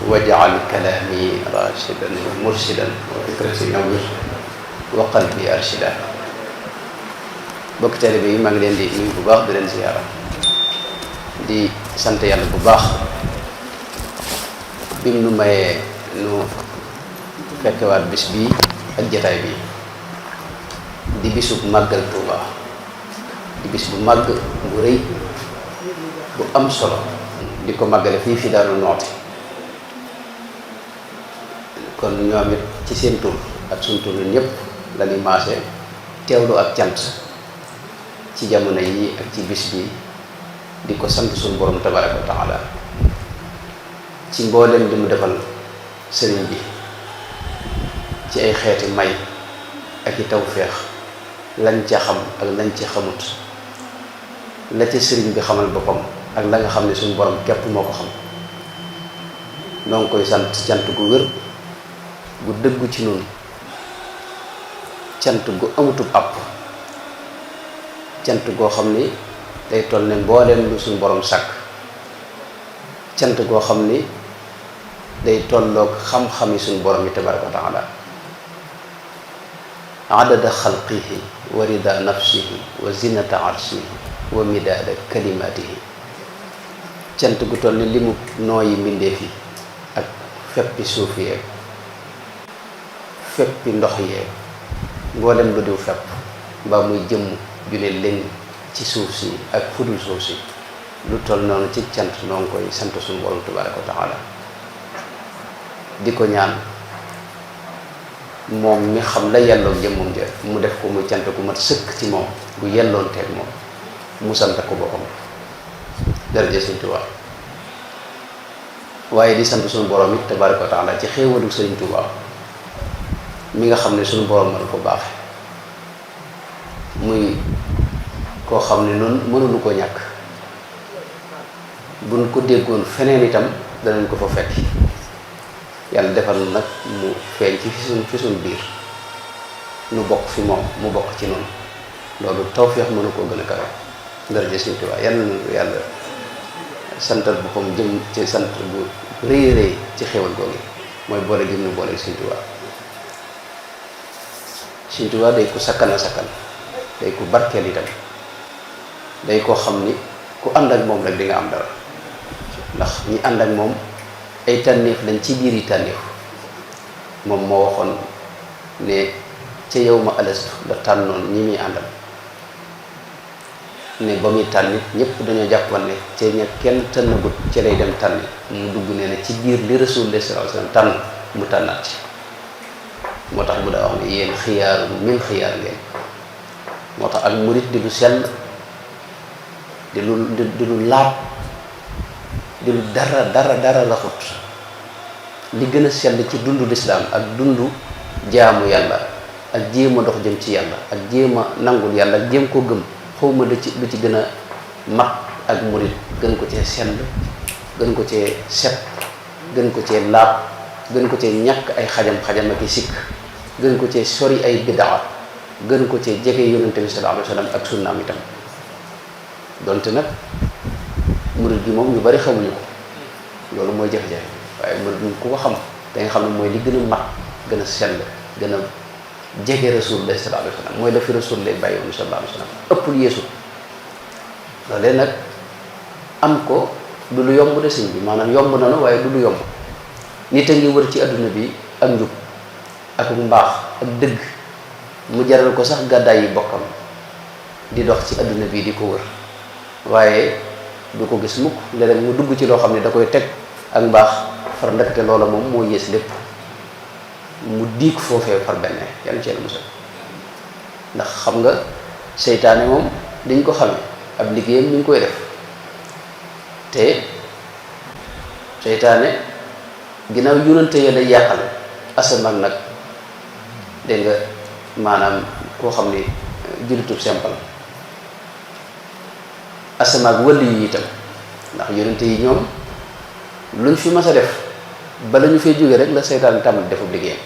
waj'al kalaami rashidan wa murshidan wa fikrati nawwir wa qalbi arshida. bokk taalibe yi maa ngi leen di nuyu bu baax di leen ziyaara di sant yàlla bu baax bi mu nu mayee nu fekkewaat bis bii ak jataay bi di bisub màggal Tuuba di bis bu màgg bu rëy bu am solo di ko màggale fii fi Daaru Muxti kon ñoom it ci seen tur ak suñ tur ñëpp la ñuy maase teewlu ak cant ci jamono yi ak ci bis bi di ko sant suñu borom tabaraka wa taala ci mboolem di mu defal sëriñ bi ci ay xeeti may ak i tawféex lañ ca xam ak lañ ca xamut la ca sëriñ bi xamal boppam ak la nga xam ne suñu borom képp moo ko xam noo ngi koy sant cant gu wér gu dëggu ci noonu cant gu amutub àpp cant goo xam ni day toll ne mbooleem lu suñu borom sàkk cant goo xam ni day tolloog xam-xami suñu borom yi tabaraka wa taala adada xalqihi wa rida nafsihi wa zinata arshihi wa midaada kalimatihi cant gu toll ni li mu nooyi mbindeef yi ak feppi suuf yeeg feppi ndox yeeg mboolem lu diw fepp mbaa muy jëmm ju ne leen ci suuf si ak fudul suuf si lu toll noonu ci cant noo ngi koy sant suñu borom tabaraka wa taala di ko ñaan moom mi xam la yelloog jëmmam ja mu def ko muy cant gu mat sëkk ci moom gu yelloon teeg moom mu sant ko boppam daraja Sëriñ Tuubaa waaye di sant suñu borom it tabaraka wa taala ci xéewalu Sëriñ Tuubaa mi nga xam ne suñu borom mën ko baaxe muy koo xam ne noonu mënuñu ko ñàkk buñ ko déggoon feneen itam danañ ko fa fekk yàlla defal nag mu feeñ ci fi suñ biir nu bokk fi moom mu bokk ci noonu loolu tawfeex mënu koo gën a kawe daraja Sëriñ Tuubaa yàlla santal boppam jëm ci sant bu rëy rëy ci xéwal googu mooy boole jëm nu boole Sëriñ Tuubaa Sëriñ Tuubaa day ko sakkan a sakkan day ko barkeel itam day koo xam ni ku ànd ak moom rek di nga am dara ndax ñi ànd ak moom ay tànneef lañ ci biir yi tànneef moom moo waxoon ne ca yow ma alastu la tànnoon ñi muy àndal ne ba muy tànni ñëpp dañoo jàppoon ne ca ña kenn tànnagut ca lay dem tànni mu dugg nee na ci biir li Rasulullah sallallahu alayhi wasallam tànn mu tànnaat ci moo tax mu daa wax ne yéen xiyaaru min xiyaar ngeen moo tax ak murit di lu sell di lu laab di lu dara la xut li gën a sell ci dundu lislaam ak dundu jaamu yàlla ak jéem a dox jëm ci yàlla ak jéem a nangul yàlla ak jéem koo gëm xawma lu ci gën a mat ak murit gën ko cee sell gën ko cee set gën ko cee laab gën ko cee ñàkk ay xajam ak i sikk gën ko cee sori ay bidaa gën ko cee jege yonente bi sallallahu alayhi wa sallam ak sunnaam itam donte nag murid gi moom ñu bari xamuñu ko loolu mooy jafe-jafe waaye murid gi ku ko xam da nga xam ne mooy li gën a mat gën a sell gën a jege Rasulullah sallallahu alayhi wa sallam mooy la fi Rasulullah bàyyi woon sallallahu alayhi wa sallam ëppul yeesu loolee nag am ko du lu yomb de sëñ bi maanaam yomb na waaye du lu yomb nit a ngi wër ci adduna bi ak njub ak mbaax ak dëgg mu jaral ko sax gàddaay yi bokkam di dox ci adduna bi di ko wër waaye du ko gis mukk léeg-léeg mu dugg ci loo xam ne da koy teg ak mbaax far ndekete loola moom moo yées lépp mu diig foofee far benn yàlla ci yàlla musal ndax xam nga seytaane moom dañ ko xamee ab liggéeyam ñu ngi koy def te seytaane ginnaaw yonante ya day yàqal asamaan nag dégg nga maanaam koo xam ne julitub simple asamaan wëlli yi itam ndax yonente yi ñoom luñ fi mas a def bala ñu fay jógee rek la seytaan tàmbali defub liggéeyam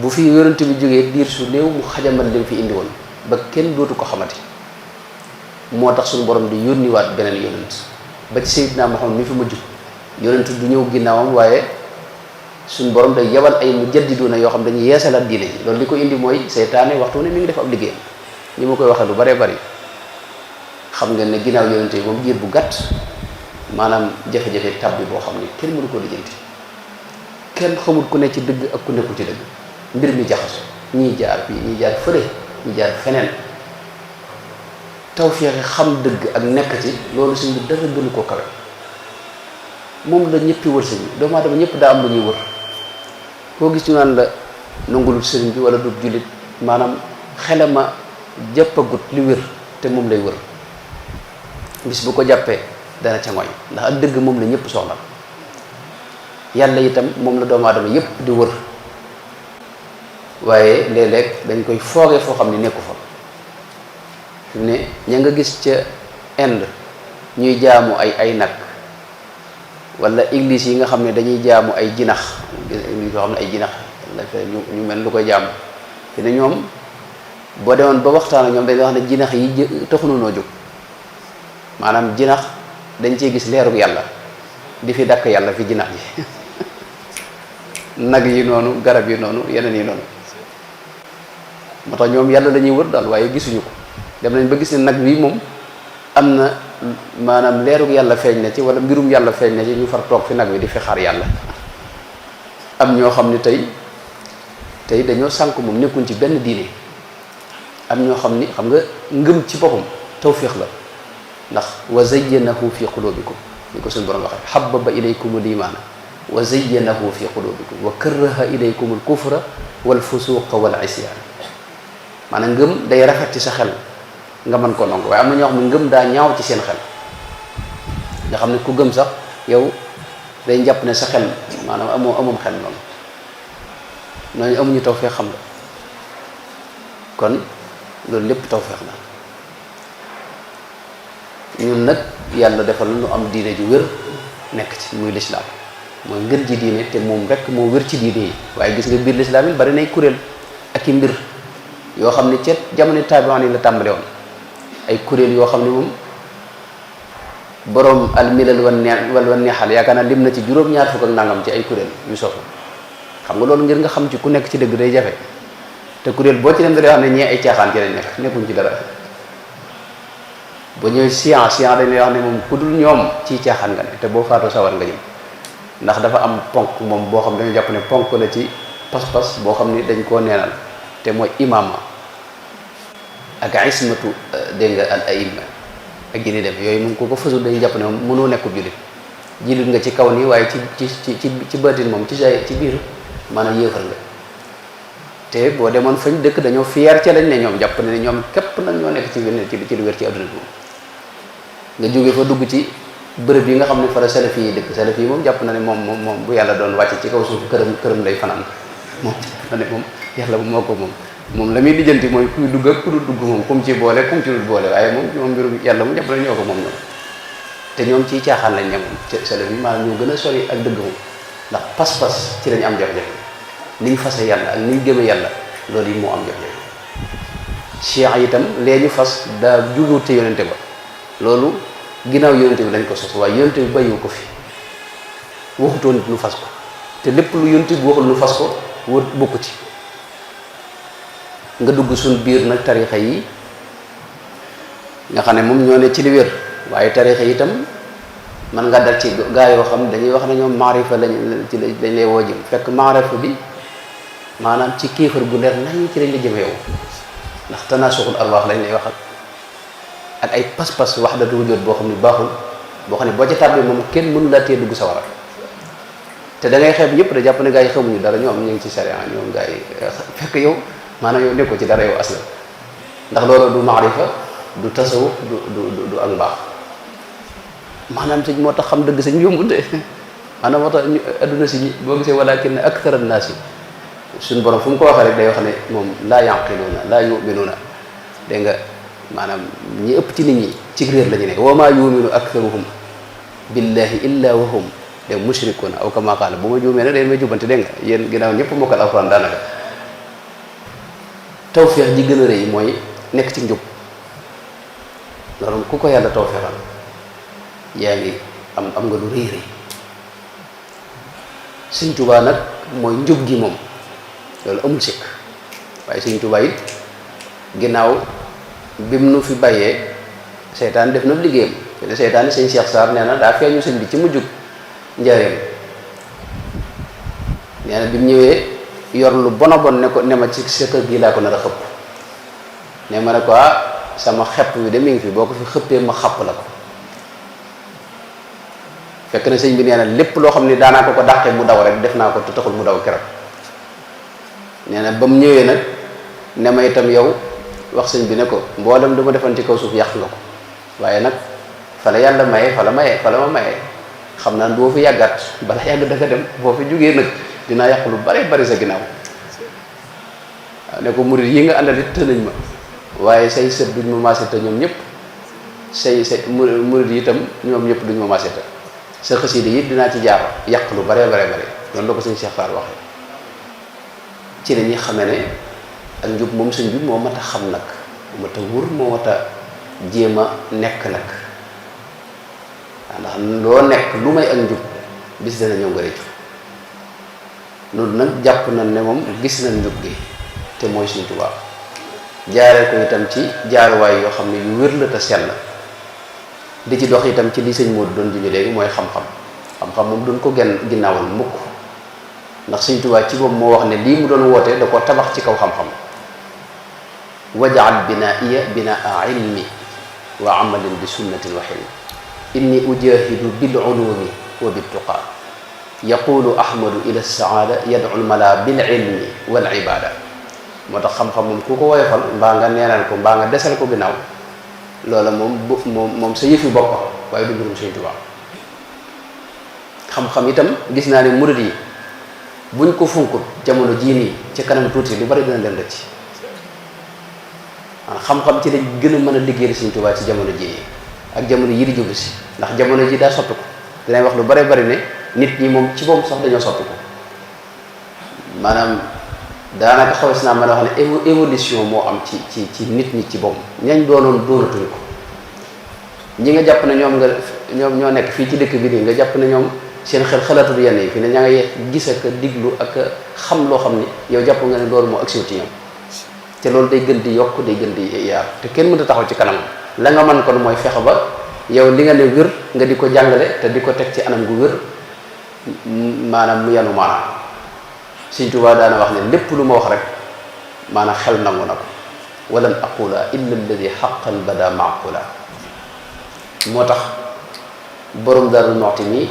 bu fi yonente bi jógee diir su néew mu xajamal lim fi indi woon ba kenn dootu ko xamati moo tax suñu borom di yónniwaat beneen yonent ba ci Seydina Muhammad mi fi mujj yonent du ñëw ginnaawam waaye suñ borom day yebal ay mujaddiduna yoo xam dañuy yeesalaat diine ji loolu li ko indi mooy seytaane waxtu ne mi ngi def ab liggéeyam ni ma koy waxee lu baree bari xam ngeen ne ginnaaw yonent yi moom jiir bu gàtt maanaam jafe-jafe tabbi boo xam ne kenn mënu ko lijjanti kenn xamul ku ne ci dëgg ak ku nekkul ci dëgg mbir mi jaxaso ñii jaar fii ñii jaar fële ñii jaar feneen tawfeex xam dëgg ak nekk ci loolu suñ bi dara gënu koo kawe moom la ñëppi wër sëñ bi doomu aadama ñëpp daa am lu ñuy wër koo gis ñu naan la nangulul sëriñ bi wala du jullit maanaam xelama jàppagut li wér te moom lay wër bis bu ko jàppee dana ca ngoy ndax ak dëgg moom la ñëpp soxla yàlla itam moom la doomu aadama yëpp di wër waaye léeg-léeg dañ koy foogee foo xam ne nekku fa fi mu ne ña nga gis ca Inde ñuy jaamu ay nag wala église yi nga xam ne dañuy jaamu ay jinax église yoo xam ne ay jinax la fe ñu mel lu koy jaamu fi ne ñoom boo demoon ba waxtaan ak ñoom dañuy wax ne jinax yi taxunu noo jóg maanaam jinax dañ cee gis leerug yàlla di fi dakk yàlla fi jinax ji nag yi noonu garab yi noonu yeneen yi noonu moo tax ñoom yàlla la ñuy wër daal waaye gisuñu ko dem nañ ba gis ne nag wi moom am na maanaam leerug yàlla feeñ na ci wala mbirum yàlla feeñ na ci ñu far toog fi nag wi di fi xaar yàlla am ñoo xam ne tey dañoo sànk moom nekkuñ ci benn diine am ñoo xam ni xam nga ngëm ci boppam tawfiix la ndax wa zayyanahu fi qulubikum ni ko suñu borom waxee habbaba ilaykum al imaana wa zayyanahu fi qulubikum wa karraha ilaykum al kufra wal fusuqa wal isyan maanaam ngëm day rafet ci sa xel nga mën ko nangu waaye am na ñoo xam ne ngëm daa ñaaw ci seen xel nga xam ne ku gëm sax yow day jàpp ne sa xel maanaam amum xel noonu ñooñu amuñu tawfeex xam nga kon loolu lépp tawfeex la ñun nag yàlla defal lu am diine ju wér nekk ci muy lislaam mooy ngën ji diine te moom rek moo wér ci diine yi waaye gis nga biir lislaam yi bari nay kuréel ak i mbir yoo xam ne ca jamono taabi'in yi la tàmbale woon ay kuréel yoo xam ne moom borom almilal wan neexal yaakaar naa lim na ci juróom-ñaar fukk ak nangam ci ay kuréel yu sofu xam nga loolu ngir nga xam ci ku nekk ci dëgg day jafe te kuréel boo ci dem da lay wax ne ñee ay caaxaan ci lañ nekkuñ ci dara boo ñëwee science dañ lay wax ne moom ku dul ñoom ci caaxaan nga ne te boo faatoo sawar nga jëm ndax dafa am ponk moom boo xam dañu jàpp ne ponk la ci pas-pas boo xam ni dañ koo neenal te mooy imaama ak ismatu dégg nga al aima ak jini dem yooyu moom ko fasul dañu jàpp ne moom mënoo nekkul jullit nga ci kaw nii waaye ci baatin moom ci biir maanaam yéefar nga te boo demoon fañ dëkk dañoo fier ca lañ ne ñoom jàpp ne ñoom képp nag ñoo nekk ci lu wér ci adduna bi moom nga jóge fa dugg ci bërëb yi nga xam ne fa la salafi yi dëkk salafi yi moom jàpp na ne moom bu yàlla doon wàcc ci kaw suuf këram lay fanaan moom na ne moom yàlla moo ko moom la muy lijjanti mooy kuy dugg ak ku dul dugg moom kum ci boole kum ci dul boole waaye moom mbirum yàlla mu jàpp na ñoo ko moom noonu te ñoom ciy caaxaan lañ ne moom salafi yi maanaam ñoo gën a sori ak dëgg moom ndax pas-pas ci lañ am jafe-jafe niñ fase yàlla ak niñ gëme yàlla loolu yi moo am jafe-jafe cheikh itam lee ñu fas daa juguwut te yonente ba loolu ginnaaw yonente bi lañ ko sos waaye yonente bi bàyyiwu ko fi waxutoo nit lu fas ko te lépp lu yonente bi waxul lu fas ko wër bokku ci nga dugg suñ biir nag tarixa yi nga xam ne moom ñoo ne ci li wér waaye tarixa yi itam man nga dal ci gaa yoo xam dañuy wax ne ñoom maarifa lañ ci dañ lay woo jëm fekk maarifa bi maanaam ci kéefar bu leer nañ ci lañ la jëme yow ndax tanaasuxul arwaax lañ lay wax ak ay pas-pas wahdatu wujud boo xam ne baaxul boo xam ne boo ca tàbbee moom kenn mënu laa tee dugg sawara te da ngay xeeb ñëpp da jàpp ne gaa yi xamuñu dara ñoom ñu ngi ci sharia ñoom gaa yi fekk yow maanaam yow nekkoo ci dara yow asla ndax loolu du maarifa du tasawuf du ak mbaax maanaam sëñ moo tax xam dëgg sëñ yombul de maanaam moo tax adduna si boo gisee walakin akthara naasi suñu borom fu mu ko waxee rek day wax ne moom laa yanqiluuna laa yuminuuna dégg nga maanaam ñi ëpp ci nit ñi ci réer la ñu ne wa maa yuminu aktharuhum billahi illa wa hum de mushrikuuna aw kama qaala bu ma juumee nag dañ may jubbante dégg nga yéen ginnaaw ñëpp mokkal alxuraan daanaka tawfeex ji gën a rëy mooy nekk ci njub loolu ku ko yàlla tawfeexal yaa ngi am nga lu rëy rëy Sëñ Tuubaa nag mooy njub gi moom loolu amul sikk waaye Sëñ Tuubaa it ginnaaw bim nu fi bàyyee seytaan def na liggéeyam te seytaan yi sëñ Cheikh Sarr nee na daa feeñu sëñ bi ci mujjug njaareem nee na bi mu ñëwee yor lu bon a bon ne ko ne ma ci sa kër gi laa ko nar a xëpp ne ma ne ko sama xepp bi de mi ngi fi boo ko fi xëppee ma xàpp la ko fekk na sëñ bi nee na lépp loo xam ne daanaa ko dàqee mu daw rek def naa ko te taxul mu daw keroog nee na ba mu ñëwee nag ne ma itam yow wax sëñ bi ne ko mboolem du ma defoon ci kaw suuf yàq nga ko waaye nag fa la yàlla maye fa la ma maye xam naa boo fi yàggaat bala yàgg danga dem boo fi jógee nag dinaa yàq lu bare bari sa ginnaaw waaw ne ko murit yi nga àndal it tënañ ma waaye say sët duñ ma maase te ñoom ñëpp say murit yi itam ñoom ñëpp duñ ma maase te sa xasida yi dinaa ci jaar yàq lu bare bare loolu la ko sëñ Cheikh Fall waxee ci la ñuy xamee ne ak njub moom sëñ bi moo mat a xam nag moo mat a wóor moo mat a jéem a nekk nag ndax loo nekk lu may ak njub bis dana ñëw nga réccu loolu nag jàpp nañ ne moom gis nañ njub gi te mooy Sëñ Tuubaa jaaree ko itam ci jaaruwaay yoo xam ne yu wér la te sell di ci dox itam ci li sëñ Modou doon juñu léegi mooy xam-xam moom doon ko ginnaawal mukk ndax Sëñ Tuubaa ci boobu moo wax ne lii mu doon woote da ko tabax ci kaw xam-xam wajaal binaiya binaa ilmi wa amalin bi sunnatin wa xilmi inni ujahidu bil ulumi wa bit tuqa yaqulu ahmadu ila saada yad'u al mala bil ilmi wal ibada moo tax xam-xam moom ku ko woyofal mbaa nga neenal ko mbaa nga desal ko ginnaaw loola moom sa yëfi bopp waaye du mbirum Sëñ Tuubaa xam-xam itam gis naa ne murid yi buñ ko funkut jamono jii nii ci kanam tuuti lu bari dina leen rëcc xam-xam ci lañ gën a mën a liggéeyal Sëñ Tuubaa ci jamono jii nii ak jamono yi di jógu si ndax jamono ji daa soppi ko dinañ wax lu bari bari ne nit ñi moom ci boobu sax dañoo soppi ko maanaam daanaka xawes naa mën a wax ne évolution moo am ci nit ñi ci boobu ñañ doonatuñ ko ñi nga jàpp ne ñoom ñoo nekk fii ci dëkk bi nii nga jàpp ne ñoom seen xel xalaatul yenn yi fi ne ña ngay gis ak diglu ak xam loo xam ni yow jàpp nga ne loolu moo agsiw ci ñoom te loolu day gën di yokk day gën di yaar te kenn mënta taxaw ci kanam la nga mën kon mooy fexe ba yow li nga ne wér nga di ko jàngale te di ko teg ci anam gu wér maanaam mu yanu maanaam Sëñ Tuubaa daana wax ne lépp lu ma wax rek maanaam xel nangu na ko walan aqula illa alladi xaqan bada maaqula moo tax borom Daaru Muxti mi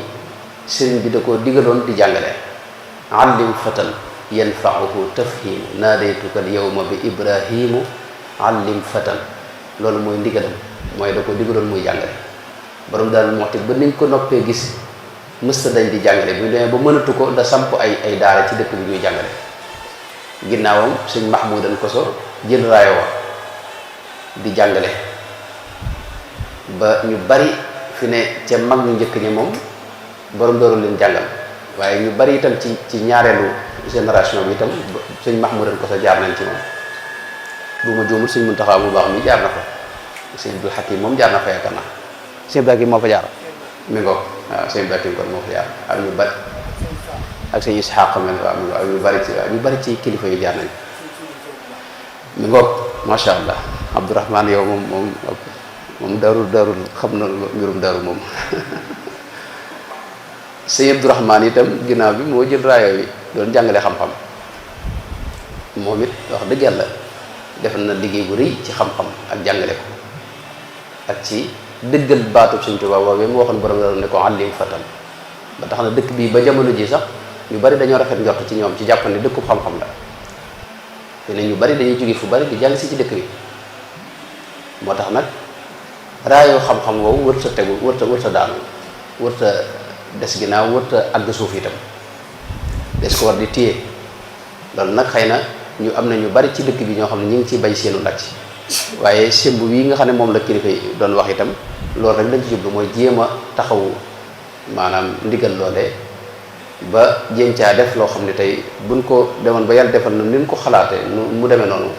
sëriñ bi da koo digaloon di jàngale allim fatan yanfauhu tafhimu naadaytuka al yawma bi ibrahimu allim fatan loolu mooy ndigalam mooy da ko digaloon muy jàngale borom Daaru Muxti ba niñ ko noppee gis mësta dañ di jàngale bu ñu demee ba mënatu ko da samp ay daara ci dëkk bi ñuy jàngale ginnaawam sëñ Mahmoudan Koso jël raayo wa di jàngale ba ñu bari fi ne ca mag ñu njëkk ñi moom borom dooru leen jàngal waaye ñu bari itam ci ñaareelu génération bi itam sëñ Mahmoudan Koso jaar nañ ci moom bu ma juumul sëñ Muntaxa bu baax mi jaar na fa sëñ Abdul Hakim moom jaar na fa yaakaar naa sëñ Abdul Hakim moo fa jaar mi ngo waaw sëñ Abdul Hakim kon moo fa jaar ak ñu bari ak sëñ Ishaq mel waaw mi ngo ak ñu bari ci kilifa yu jaar nañ mi ngoog macha allah Abdourahman yow moom darul xam na mbirum daru moom sëñ Abdourahman itam ginnaaw bi moo jël raayo yi doon jàngale xam-xam moom it wax dëgg yàlla def na liggéey bu rëy ci xam-xam ak jàngale ko ak ci dëggal baatub Sëñ Tuubaa boobee mu waxoon borom la ne ko allim fatan ba tax na dëkk bii ba jamono ji sax ñu bari dañoo rafet njort ci ñoom ci jàpp ne dëkkub xam-xam la te ne ñu bari dañuy jóge fu bari di jàng si ci dëkk bi moo tax nag raayoo xam-xam woowu wërta tegu wërta daanu wërta des ginnaaw wërta àgg suuf itam des ko war di téye loolu nag xëy na ñu am na ñu bari ci dëkk bi ñoo xam ne ñu ngi ciy bay seenu ndàcc waaye semb wi nga xam ne moom la kilifa yi doon wax itam loolu rek lañ ci jublu mooy jéem a taxawu maanaam ndigal loolee ba jéem caa def loo xam ne tey buñ ko demoon ba yàlla defal na ni ñu ko xalaatee mu demee noonu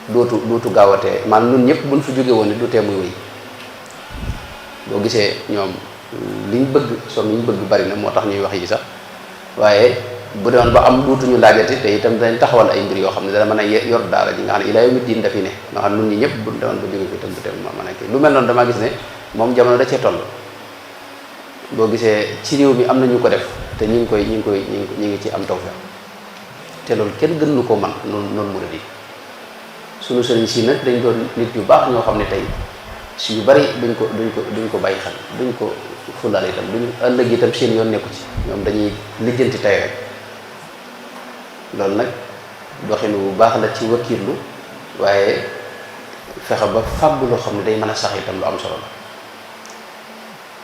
dootu gaawatee maanaam ñun ñëpp buñ fi jóge woon ni du tee muy wéy boo gisee ñoom liñ bëgg soom yi ñu bëgg bari na moo tax ñuy wax yi sax waaye bu doon ba am duutuñu laajati te itam dañ taxawal ay mbir yoo xam ne dana mën a yor daara ji nga xam ne ilaa yawmi diin dafi ne nga xam ne nun ñi ñëpp bu doon ba jóge fi itam bu te mën a kii lu mel noonu damaa gis ne moom jamono da cee toll boo gisee ci réew mi am na ñu ko def te ñi ngi ci am tawfeex te loolu kenn gën lu ko man noonu murid yi sunu sëriñ si nag dañ doon nit yu baax ñoo xam ne tey si yu bari duñ ko bàyyi xel duñ ko fulaal itam duñ ëllëg itam seen yoon nekku ci ñoom dañuy lijjanti tey rek loolu nag doxinu bu baax la ci wakiirlu waaye fexe ba fàggu loo xam ne day mën a sax itam lu am solo la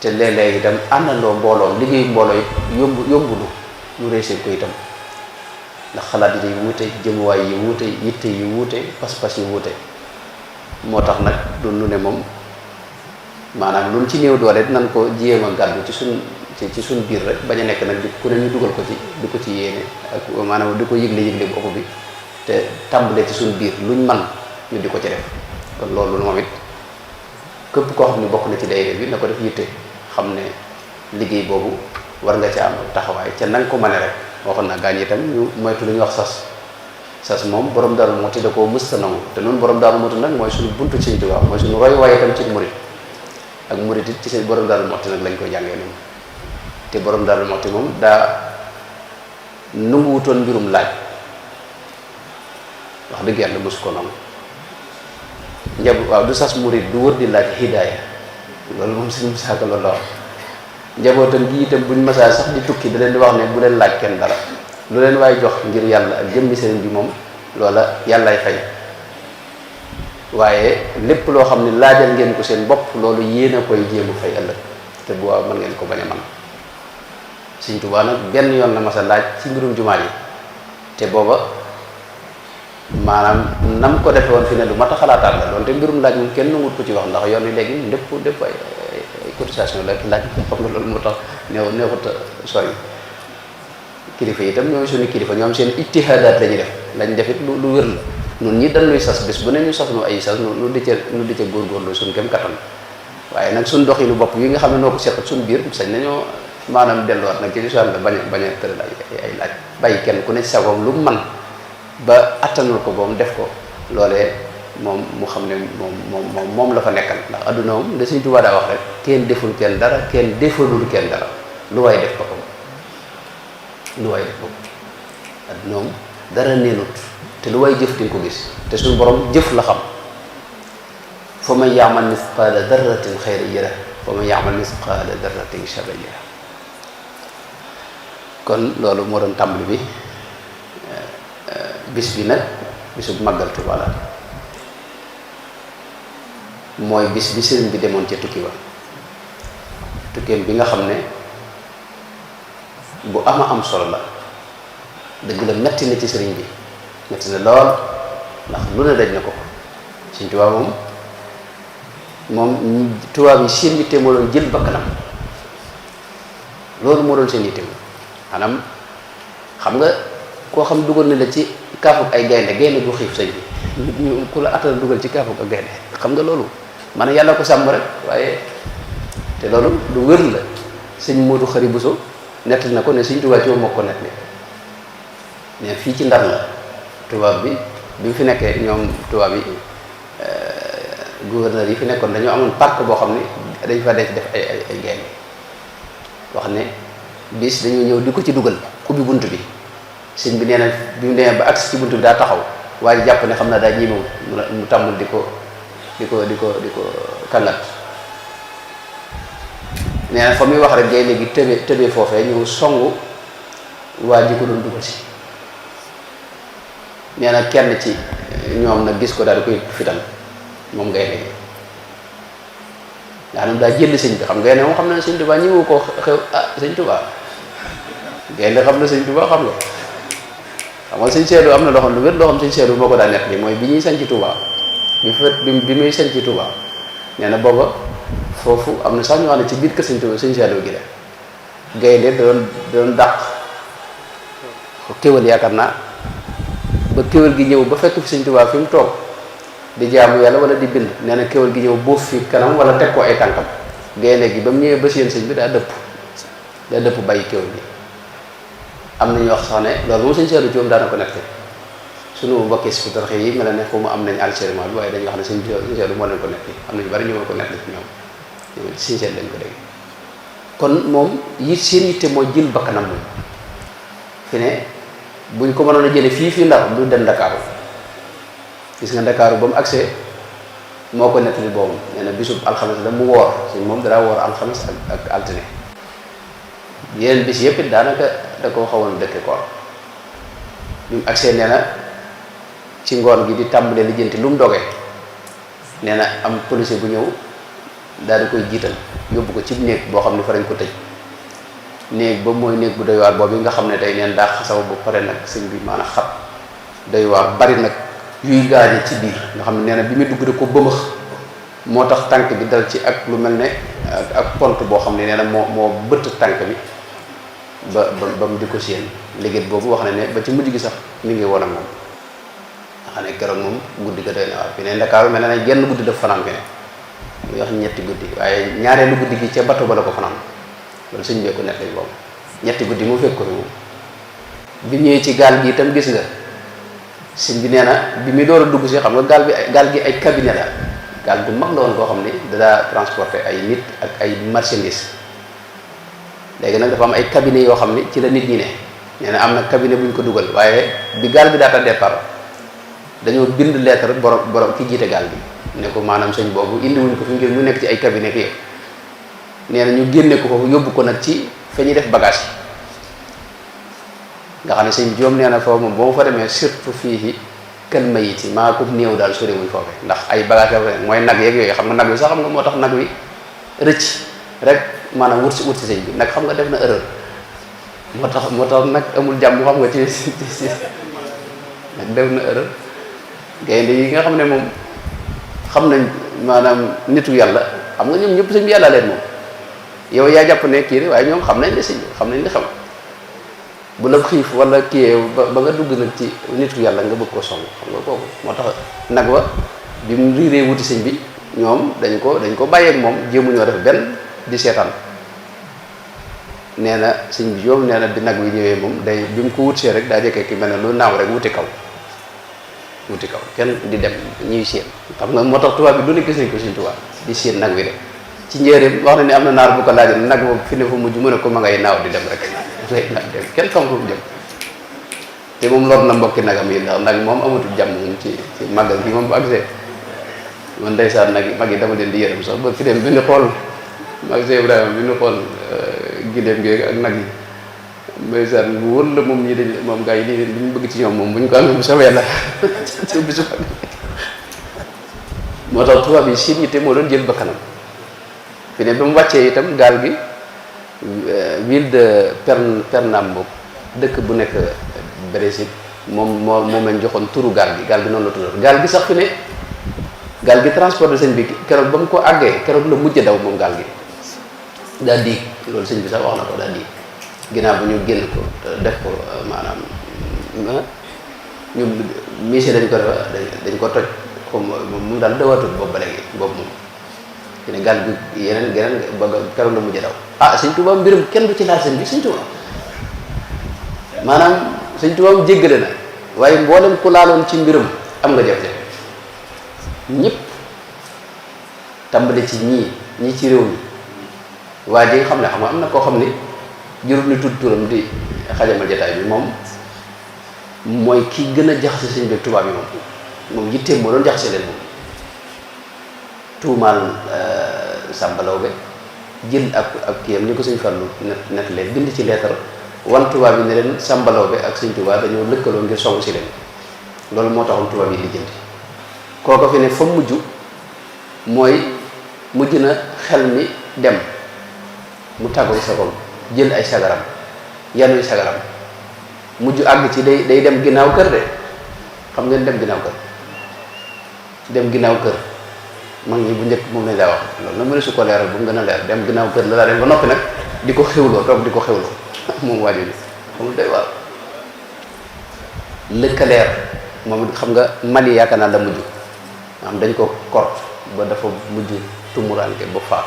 te léeg-léeg itam àndandoo mbooloo liggéeyu mbooloo it yombulu ñu réussir ko itam ndax xalaat yi day wuute jëmuwaay yi wuute yitte yi wuute pas-pas yi wuute moo tax nag du nu ne moom maanaam lu ci néew doole nan ko jéem a gàddu ci suñ biir rek bañ a nekk nag di ku ne ñu dugal ko ci di ko ci yéene ak maanaam di ko yëgle bu ëpp bi te tàmbalee ci suñ biir luñ man ñu di ko ci def kon loolu moom it képp koo xam ne bokk na ci daayira bi na ko def yitte xam ne liggéey boobu war nga ca am taxawaay ca nanga ko mane rek waxoon naa gaañ itam ñu moytu lu ñuy wax sas moom borom Daaru Muxti da koo mësta nangu te noonu borom Daaru Muxti nag mooy suñu buntu Sëñ Tuubaa mooy suñu roy waaye itam ci murit ak murit it ci seen borom Daaru Muxti nag lañ koy jàngee noonu te borom Daaru Muxti moom daa nanguwutoon mbirum laaj wax dëgg yàlla mësu ko nangu waaw du sas murit du wër di laaj hidaaya loolu moom suñu saaka loolu la wax njabootam gi itam buñ masaa sax di tukki da leen di wax ne bu leen laaj kenn dara lu leen waaye jox ngir yàlla ak jëmmi sëriñ bi moom loola yàllaay fay waaye lépp loo xam ne laajal ngeen ko seen bopp loolu yéen a koy jéemu fay ëllëg te bu waaw mën ngeen ko bañ a man Sëriñ Tuubaa nag benn yoon la masa laaj ci mbirum jumaa yi te booba maanaam nam ko defe woon fi ne du mat a xalaataat la doon te mbirum laaj moom kenn nangut ko ci wax ndax yoon wi léegi lépp ay cotisation la laaj xam nga loolu moo tax neexut a sori kilifa yi itam ñoom suñu kilifa ñoom seen ijtihaadaat la ñuy def lañ def it lu wér la nun ñi dañ luy sas bés bu ne ñu sas nu ay sas nu di ca góorgóorlu suñu kem kattan waaye nag suñ doxinu bopp yi nga xam ne noo ko seq suñu biir sañ nañoo maanaam delluwaat nag ci lislaam la bañ a tëral ay laaj bàyyi kenn ku ne ci sagoom lu mu man ba attanul ko boom def ko loolee moom mu xam ne moom la fa nekkal ndax adduna moom da Sëñ Tuubaa daa wax rek kenn deful kenn dara kenn defalul kenn dara lu waay def ko adduna moom dara neenut te lu waay jëf di nga ko gis te suñu borom jëf la xam fa man ya'mal misqaala darratin xayran yarah wa man ya'mal misqaala darratin sharran yarah kon loolu moo doon tàmbali bi bis bi nag bisu màggal Tuubaa la mooy bis bi sëriñ bi demoon ca tukki ba tukkeem bi nga xam ne bu am solo la dëgg la metti na ci sëriñ bi metti na lool ndax lu ne daj na ko Sëriñ Tuubaa moom tubaab yi seen yitte moo doon jël bakkanam loolu moo doon seen yitte maanaam xam nga koo xam dugal na la ci kaafuk ay gaynde gu xiif sëñ bi ñu ku la attal dugal ci kaafuk ak gaynde xam nga loolu man yàlla ko sàmm rek waaye te loolu lu wér la sëñ Moodu Xari Buso nett na ko ne Sëñ Tuubaa ci moo ko nett ne fii ci Ndar la tubaab bi mu fi nekkee ñoom tubaab yi gouverneur yi fi nekkoon dañoo amoon parc boo xam ne dañ fa def ay gaynde wax ne bis dañoo ñëw di ko ci dugal ubbi bunt bi sëñ bi nee na bi mu demee ba agsi ci bunt bi daa taxaw waaye jàpp ne xam naa daa ñiimawut mu tàmmul di ko kàngat nee na fa muy wax rek gaynde gi tëbe foofee ñëw songu waa ji ko doon dugal si nee na kenn ci ñoom nag gis ko daal di koy fital moom gaynde gi daanam daa jël sëñ bi xam gaynde moom xam na Sëñ Tuubaa ñëwu ko xew Sëñ Tuubaa gaynde xam na Sëñ Tuubaa xam nga Sëñ Seedu am na loo xam lu wér loo xam Sëñ Seedu moo ko daa nekk li mooy bi ñuy sañ ci Tuubaa bi muy sañ ci Tuubaa nee na booba foofu am na sax ñu wax ne ci biir kër Sëñ Tuubaa Sëñ Seedu gi la gaynde da doon dàq kéwal yaakaar naa ba kéwal gi ñëw ba fekk fi Sëñ Tuubaa fi mu toog di jaamu yàlla wala di bind nee na kéwal gi ñëw boof fi kanam wala teg ko ay tànkam gaynde gi ba mu ñëwee ba seen sëñ bi daa dëpp bàyyi kéwal gi am nañu wax sax ne loolu moom sëñ Seeru Joom daana ko nekk sunu mbokki Hizbut Tarqiyyah yi mel ne xaw ma am nañ enregistrement bi waaye dañuy wax ne sëñ Seeru moo leen ko nekk am nañu bari ñu ma ko nekk ñoom sëñ Seeru lañ ko dégg kon moom yi seen yitte mooy jël bakkanam moom fi ne buñ ko mënoon a jële fii Ndar du dem Ndakaaru gis nga Ndakaaru ba mu agsee moo ko nettali boobu nee na bisub alxames la mu woor sëñ moom danaa woor alxames ak altine yeneen bis yëpp it daanaka da koo xawoon dëkke koor bi mu agsee nee na ci ngoon gi di tàmbalee lijjanti lu mu dogee nee na am policier bu ñëw daal di koy jiital yóbbu ko ci néeg boo xam ne fa lañ ko tëj néeg ba mooy néeg bu doy waar boobu nga xam ne tey neen daa xasaw ba pare nag sëñ bi maanaam xat doy waar bari nag yuy gaañe ci biir nga xam ne nee na bi muy dugg da ko bëmëx moo tax tànk bi dal ci ak lu mel ne ak pont boo xam ne nee na moo bëtt tànk bi ba mu di ko séen liggéey boobu wax na ne ba ci mujj gi sax mi ngi woon ak moom nga xam ne keroog moom guddi ga doy na waar fi ne Ndakaaru mel na ne genn guddi daf fanaan fi ne muy wax ñetti guddi waaye ñaareelu guddi gi ca bato ba la ko fanaan loolu sëñ bee ko nekk lañ boobu ñetti guddi mu fekk ko fi moom bi ñëwee ci gaal gi itam gis nga sëñ bi nee na bi muy door a dugg si xam nga gaal gi ay cabinet la gaal bu mag la woon koo xam ne dadaa transporter ay nit ak ay marchandises léegi nag dafa am ay cabinet yoo xam ne ci la nit ñi ne nee na am na cabinet bu ñu ko dugal waaye bi gaal bi daata départ dañoo bind lettre borom ki jiite gaal bi ne ko maanaam sëñ boobu indiwuñ ko fi ngir mu nekk ci ay cabinet ki nee na ñu génne ko foofu yóbbu ko nag ci fa ñuy def bagage yi nga xam ne sëñ Joom nee na foofu moom boo ma fa demee surtout fii kan mayiti maa ko néew daal sori wuñ foofe ndax ay bagage yoo mooy nag yeeg yooyu xam nga nag wi sax xam nga moo tax nag wi rëcc rek maanaam wut si sëñ bi nag xam nga def na erreur moo tax nag amul jàmm xam nga ci nag def na erreur gaynde yi nga xam ne moom xam nañ maanaam nitu yàlla xam nga ñoom ñëpp sëñ bi yàlla leen moom yow yaa jàpp ne kii waaye ñoom xam nañ ne sëñ bi xam nañ li xam bu la xiif wala kii ba nga dugg nag ci nitu yàlla nga bëgg ko song xam nga kooku moo tax nag wa bi mu riiree wuti sëñ bi ñoom dañ ko bàyyeeg moom jéemuñoo def benn di seetaan nee na sëñ bi Joom nee na bi nag wi ñëwee moom day bi mu ko wutsee rek daa jëkkee ki mel ne lu naaw rek wuti kaw kenn di dem ñuy séen xam nga moo tax tubaab bi du ne gis nañ ko sëñ tubaab di séen nag wi de ci njëriñ wax na ne am na naar bu ko laajoon nag boobu fi ne fu mujj mu ne ko ma ngay naaw di dem rek lay naaw dem kenn xam fu mu jëm te moom lor na mbokki nagam yi ndax nag moom amatul jàmm moom ci màggal gi moom bu agsee man ndeysaan nag mag yi dama leen di yërëm sax ba fi dem bi ñu xool mag Seex Ibrahima bi ñu xool gileem gi ak nag yi ndeysaan bu wër la moom ñi dañ moom gars yi li ñu bëgg ci ñoom moom bu ñu ko amee bu soobee la bisu moo tax tubaab yi seen yitte moo doon jël bakkanam fi ne ba mu wàccee itam gaal gi ville de Pernambour dëkk bu nekk Brésil moom lañ joxoon turu gaal gi noonu la tuddoon gaal gi sax fi ne gaal gi transport de sëñ bi keroog ba mu ko àggee keroog la mujj daw moom gaal gi daa diig loolu sëñ bi sax wax na ko daa diig ginnaaw bu ñu génn ko def ko maanaam ñu mise dañ ko toj comme moom daal dawatul boobu ba léegi boobu moom fi ne gaal gi yeneen ba keroog la mujj daw sëñ Tuubaa mbirum kenn du ci laal sëñ bi sëñ Tuubaa maanaam sëñ Tuubaa jéggale na waaye mboolem ku laaloon ci mbirum am nga jafe-jafe ñëpp tàmbale ci ñii ci réew mi waaye di nga xam ne xam nga am na koo xam ne jurul ni tudd turam di xajamal jataay bi moom mooy ki gën a jaxase sëñ bi tubaab yi moom yitteem moo doon jaxase leen moom tuumaal Sàmba Lawbe jël ak kiyam ni ko sëñ Fallu net leen bind ci leetar wan tubaab yi ne leen Sàmba Lawbe ak sëñ Tuubaa dañoo lëkkaloo ngir song si leen loolu moo taxoon tubaab yi lijjanti kooko fi ne fa mujj mooy mujj na xel mi dem mu tàggoo sa bopp jël ay sagaram yanuy sagaram mujj àgg ci day dem ginnaaw kër de xam ngeen dem ginnaaw kër mag ñi bu njëkk moom lañ daa wax loolu na mëne su ko leeral bu mu gën a leer dem ginnaaw kër la daa dem ba noppi nag di ko xewloo toog di ko xewloo moom waaju ni xamul day waaw lëkkaleer moom xam nga Mali yaakaar naa la mujj am dañ ko kort ba dafa mujj tumuraanke ba faat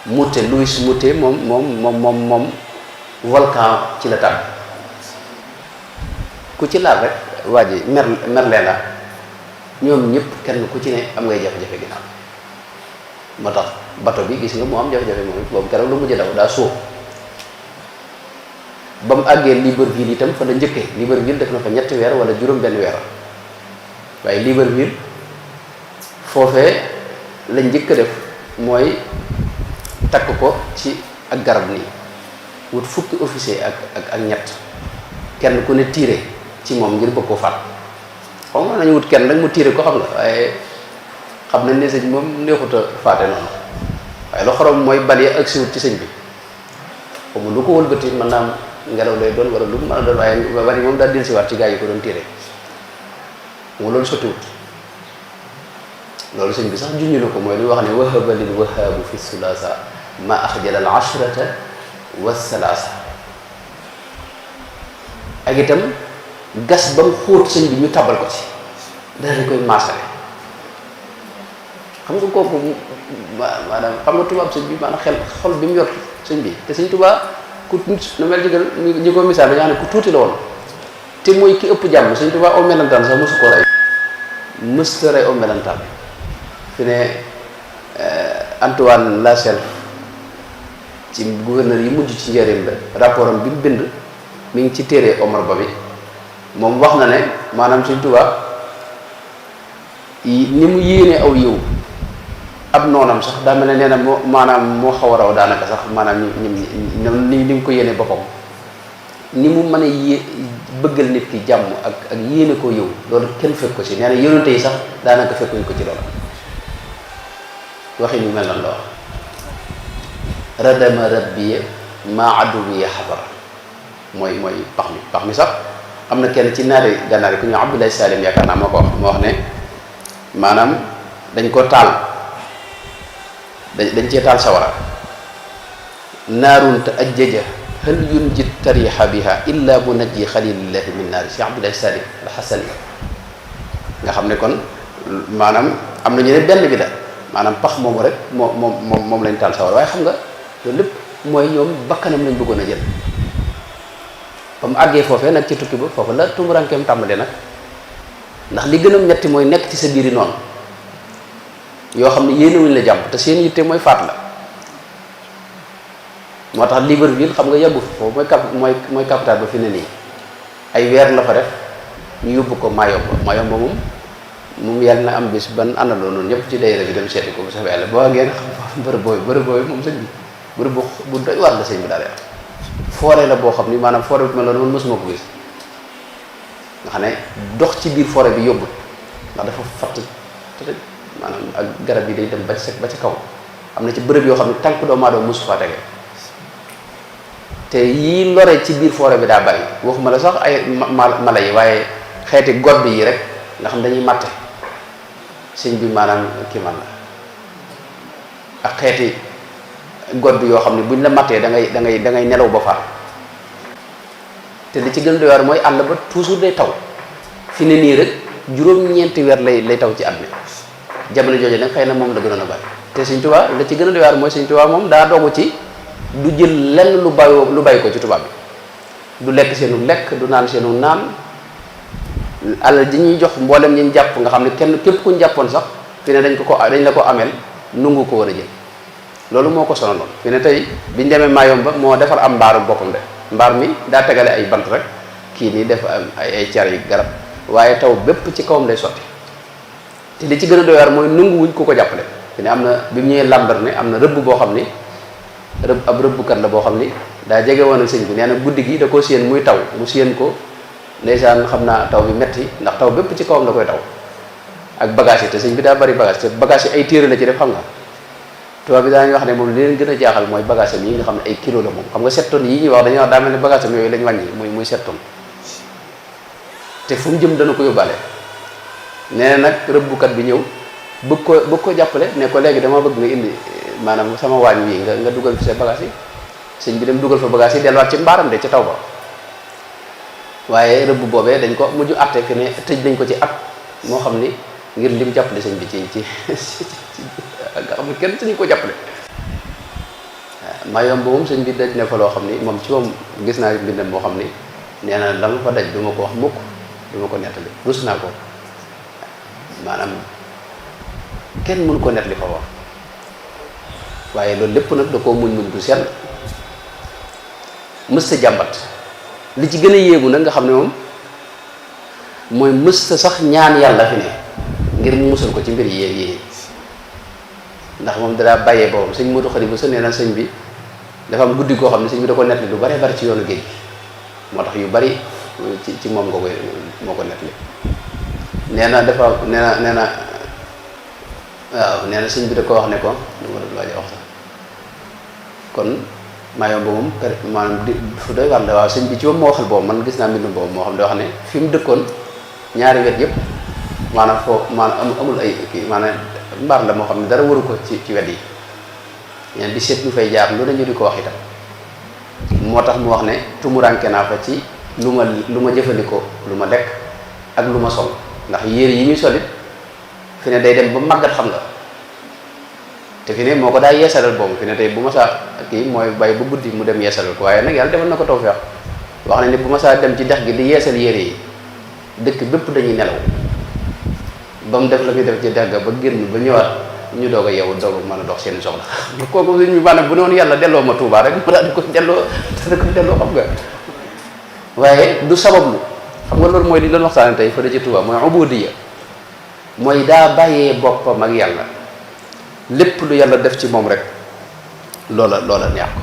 Mouté Louis Mouté moom volcan ci la tàbb ku ci laal rek waa ji mer lee la ñoom ñëpp kenn ku ci ne am ngay jafe-jafe ginnaaw moo tax bato bi gis nga moo am jafe-jafe moom it boobu keroog lu mujj daw daa sóob ba mu àggee Libreville itam fa la njëkkee Libreville def na fa 3 weer wala juróom benn weer waaye Libreville foofee la njëkk a def mooy takk ko ci ak garab nii wut fukki officier ak ñett kenn ku ne tiire ci moom ngir bëgg ko faat xam nga nañu wut kenn rek mu tiire ko xam nga waaye xam nañ ne sëñ moom neexut a faate noonu waaye lu xorom mooy bal ya ak siwut ci sëñ bi xamu lu ko wëlbati mën naa am ngelaw lay doon wala lu mu mën a doon waaye bari moom daal dellusiwaat ci gaa yi ko doon tiire mu loolu sottiwut loolu sëñ bi sax junñu na ko mooy li wax ne wahaba lil wahaabu fi sulasa ma axjala al ashrata wa salasa ak itam gas ba mu xóot sëñ bi ñu tabal ko ci daal di koy maasale xam nga kooku maanaam xam nga tubaab sëñ bi maanaam xol bi mu yor sëñ bi te sëñ Tuubaa ku na mel jëgal ñi ko misaal dañoo xam ne ku tuuti la woon te mooy ki ëpp jàmm sëñ Tuubaa aw melantaan sax mësu ko rey mësta rey aw melantaan fi ne Antoine Lachelle ci gouverneur yi mujj ci njëriñ la rapport am bi mu bind mi ngi ci téere Omar Ba bi moom wax na ne maanaam sëñ Tuubaa ni mu yéene aw yiw ab noonam sax daa mel ne nee na moo xaw a raw daanaka sax maanaam ni mu ko yéene boppam ni mu mën a bëggal nit ki jàmm ak yéene ko yiw loolu kenn fekk ko ci nee na yonente yi sax daanaka fekkuñ ko ci loolu waxi ñu mel nan la wax radama rabbiya maa aduwiya xabara mooy pax mi sax am na kenn ci naari gànnaar yi ku ñu Abdoulaye Salim yaakaar naa moo ko wax moo wax ne maanaam dañ ko taal dañ cee taal sawara naarun te ajjaja hal yunji tariha biha illa munajji xalilillahi min naari si Abdoulaye Salim al-Xasani nga xam ne kon maanaam am na ñu ne benn bi la maanaam pax moomu rek moom lañ taal sawara waaye xam nga loolu lépp mooy ñoom bakkanam lañ bëggoon a jël ba mu àggee foofee nag ci tukki ba foofu la tumurankeem tàmbalee nag ndax li gën a metti mooy nekk ci sa biiri noonu yoo xam ne yéenewuñ la jàmm te seen yitte mooy faat la moo tax Libreville xam nga yàggu foofu mooy capital ba fi ne nii ay weer la fa def ñu yóbbu ko Mayomba moom yàlla na am bis ban àndaloo noonu ñëpp ci dayra bi dem seeti ko bu safee yàlla boo ngeen xam bërëb boobu moom sëñ bi bërëb bu doy war la sëñ bi daal yàlla forêt la boo xam ni maanaam forêt bi mel noonu man mësuma ko gis nga xam ne dox ci biir forêt bi yóbbut ndax dafa fatt maanaam ak garab yi day dem ba ca kaw am na ci bërëb yoo xam ne tànk doomu aadama mosu faa tege te yii lore ci biir forêt bi daa bari waxuma la sax ay mala yi waaye xeeti godd yi rek nga xam dañuy matte sëñ bi maanaam kii man la ak xeeti godd yoo xam ne buñ la mattee da ngay nelaw ba faar te li ci gën a doy waar mooy àll ba toujours day taw fi ne nii rek juróom-ñeenti weer lay taw ci at mi jamono jooju nag xëy na moom la gënoon a bari te sëñ Tuubaa la ci gën a doy waar mooy sëñ Tuubaa moom daa dogu ci du jël lenn lu bàyyi ko ci tubaab bi du lekk seenu lekk du naan seenu naan alal ji ñuy jox mboolem ñi ñu jàpp nga xam ne képp ku ñu jàppoon sax fi ne dañ la ko ameel nungu ko war a jël loolu moo ko sonaloon fi ne tey biñ demee Mayomba moo defar am mbaaru boppam de mbaar mi daa tegale ay bant rek kii nii def ay car yi garab waaye taw bépp ci kawam lay sotti te li ci gën a doy waar mooy nungu wuñ ku ko jàppale fi ne am na bi mu ñëwee lambar ne am na rëbb boo xam ni ab rëbbkat la boo xam ni daa jege woon ak sëñ bi nee na guddi gi da ko séen muy taw mu séen ko ndeysaan xam naa taw bi metti ndax taw bépp ci kawam la koy taw ak bagage yi te sëñ bi daa bari bagage te bagage yi ay téere la ci def xam nga tubaab bi daañuy wax ne moom li leen gën a jaaxal mooy bagage am yi nga xam ne ay kilo la moom xam nga 7 tonnes yi ñuy wax dañuy wax daa mel ne bagage am yooyu lañ wàññi muy 7 tonnes te fu mu jëm dana ko yóbbaale nee na nag rëbbukat bi ñëw bëgg ko jàppale ne ko léegi dama bëgg nga indi maanaam sama waañ wi nga dugal fi sa bagage yi sëñ bi dem dugal fa bagage yi delluwaat ci mbaaram de ca taw ba waaye rëbb boobee dañ ko mujj atte fi ne tëj nañ ko ci at moo xam ni ngir lim jàppale sëñ bi ci nga xam ne kenn sañu ko jàppale Mayomba moom sëñ bi daj ne fa loo xam ni moom ci moom gis naa mbindam moo xam ni nee na la ma fa daj du ma ko wax mukk du ma ko nettali rus naa ko maanaam kenn mënu ko nettali fa wax waaye loolu lépp nag da koo muñ du sell mësta jàmbat li ci gën a yéegu nag nga xam ne moom mooy mësta sax ñaan yàlla fi ne ngir mu musal ko ci mbir yi ndax moom danaa bàyyee boppam sëñ Modou Khari bu sa nee na sëñ bi dafa am guddi koo xam ne sëñ bi da ko nettali lu bare bari ci yoonu géej gi moo tax yu bari ci moom nga koy moo ko nettali nee na dafa nee na waaw nee na sëñ bi da ko wax ne ko lu ma doon waaj a wax sax kon Mayomba moom maanaam di fu doy war la waaw sëñ bi ci moom moo waxal boobu man gis naa mbindum boobu moo xam ne wax ne fi mu dëkkoon ñaari wet yëpp maanaam foo maanaam amul ay kii maanaam mbaar la moo xam ne dara waru ko ci wet yi ñeen di seet ñu fay jaar lu nañu di ko wax itam moo tax mu wax ne tumuranke naa fa ci lu ma jëfandikoo lu ma lekk ak lu ma sol ndax yére yi ñuy solit fi ne day dem ba màggat xam nga te fi ne moo ko daa yeesalal boobu fi ne tey bu ma saa kii mooy bàyyi ba guddi mu dem yeesalal ko waaye nag yàlla defal na ko tawfeex wax ne bu ma saa dem ci dex gi di yeesal yére yi dëkk bépp dañuy nelaw ba mu def la muy def ci dex ga ba génn ba ñëwaat ñu doog a yeewu doog a mën a dox seen soxla kooku suñ bi maanaam bu noonu yàlla delloo ma Tuubaa rek mu daal di ko delloo xam nga waaye du sabablu xam nga loolu mooy li doon waxtaane tey fa da ci Tuubaa mooy ubudiya mooy daa bàyyee boppam ak yàlla lépp lu yàlla def ci moom rek loola neex ko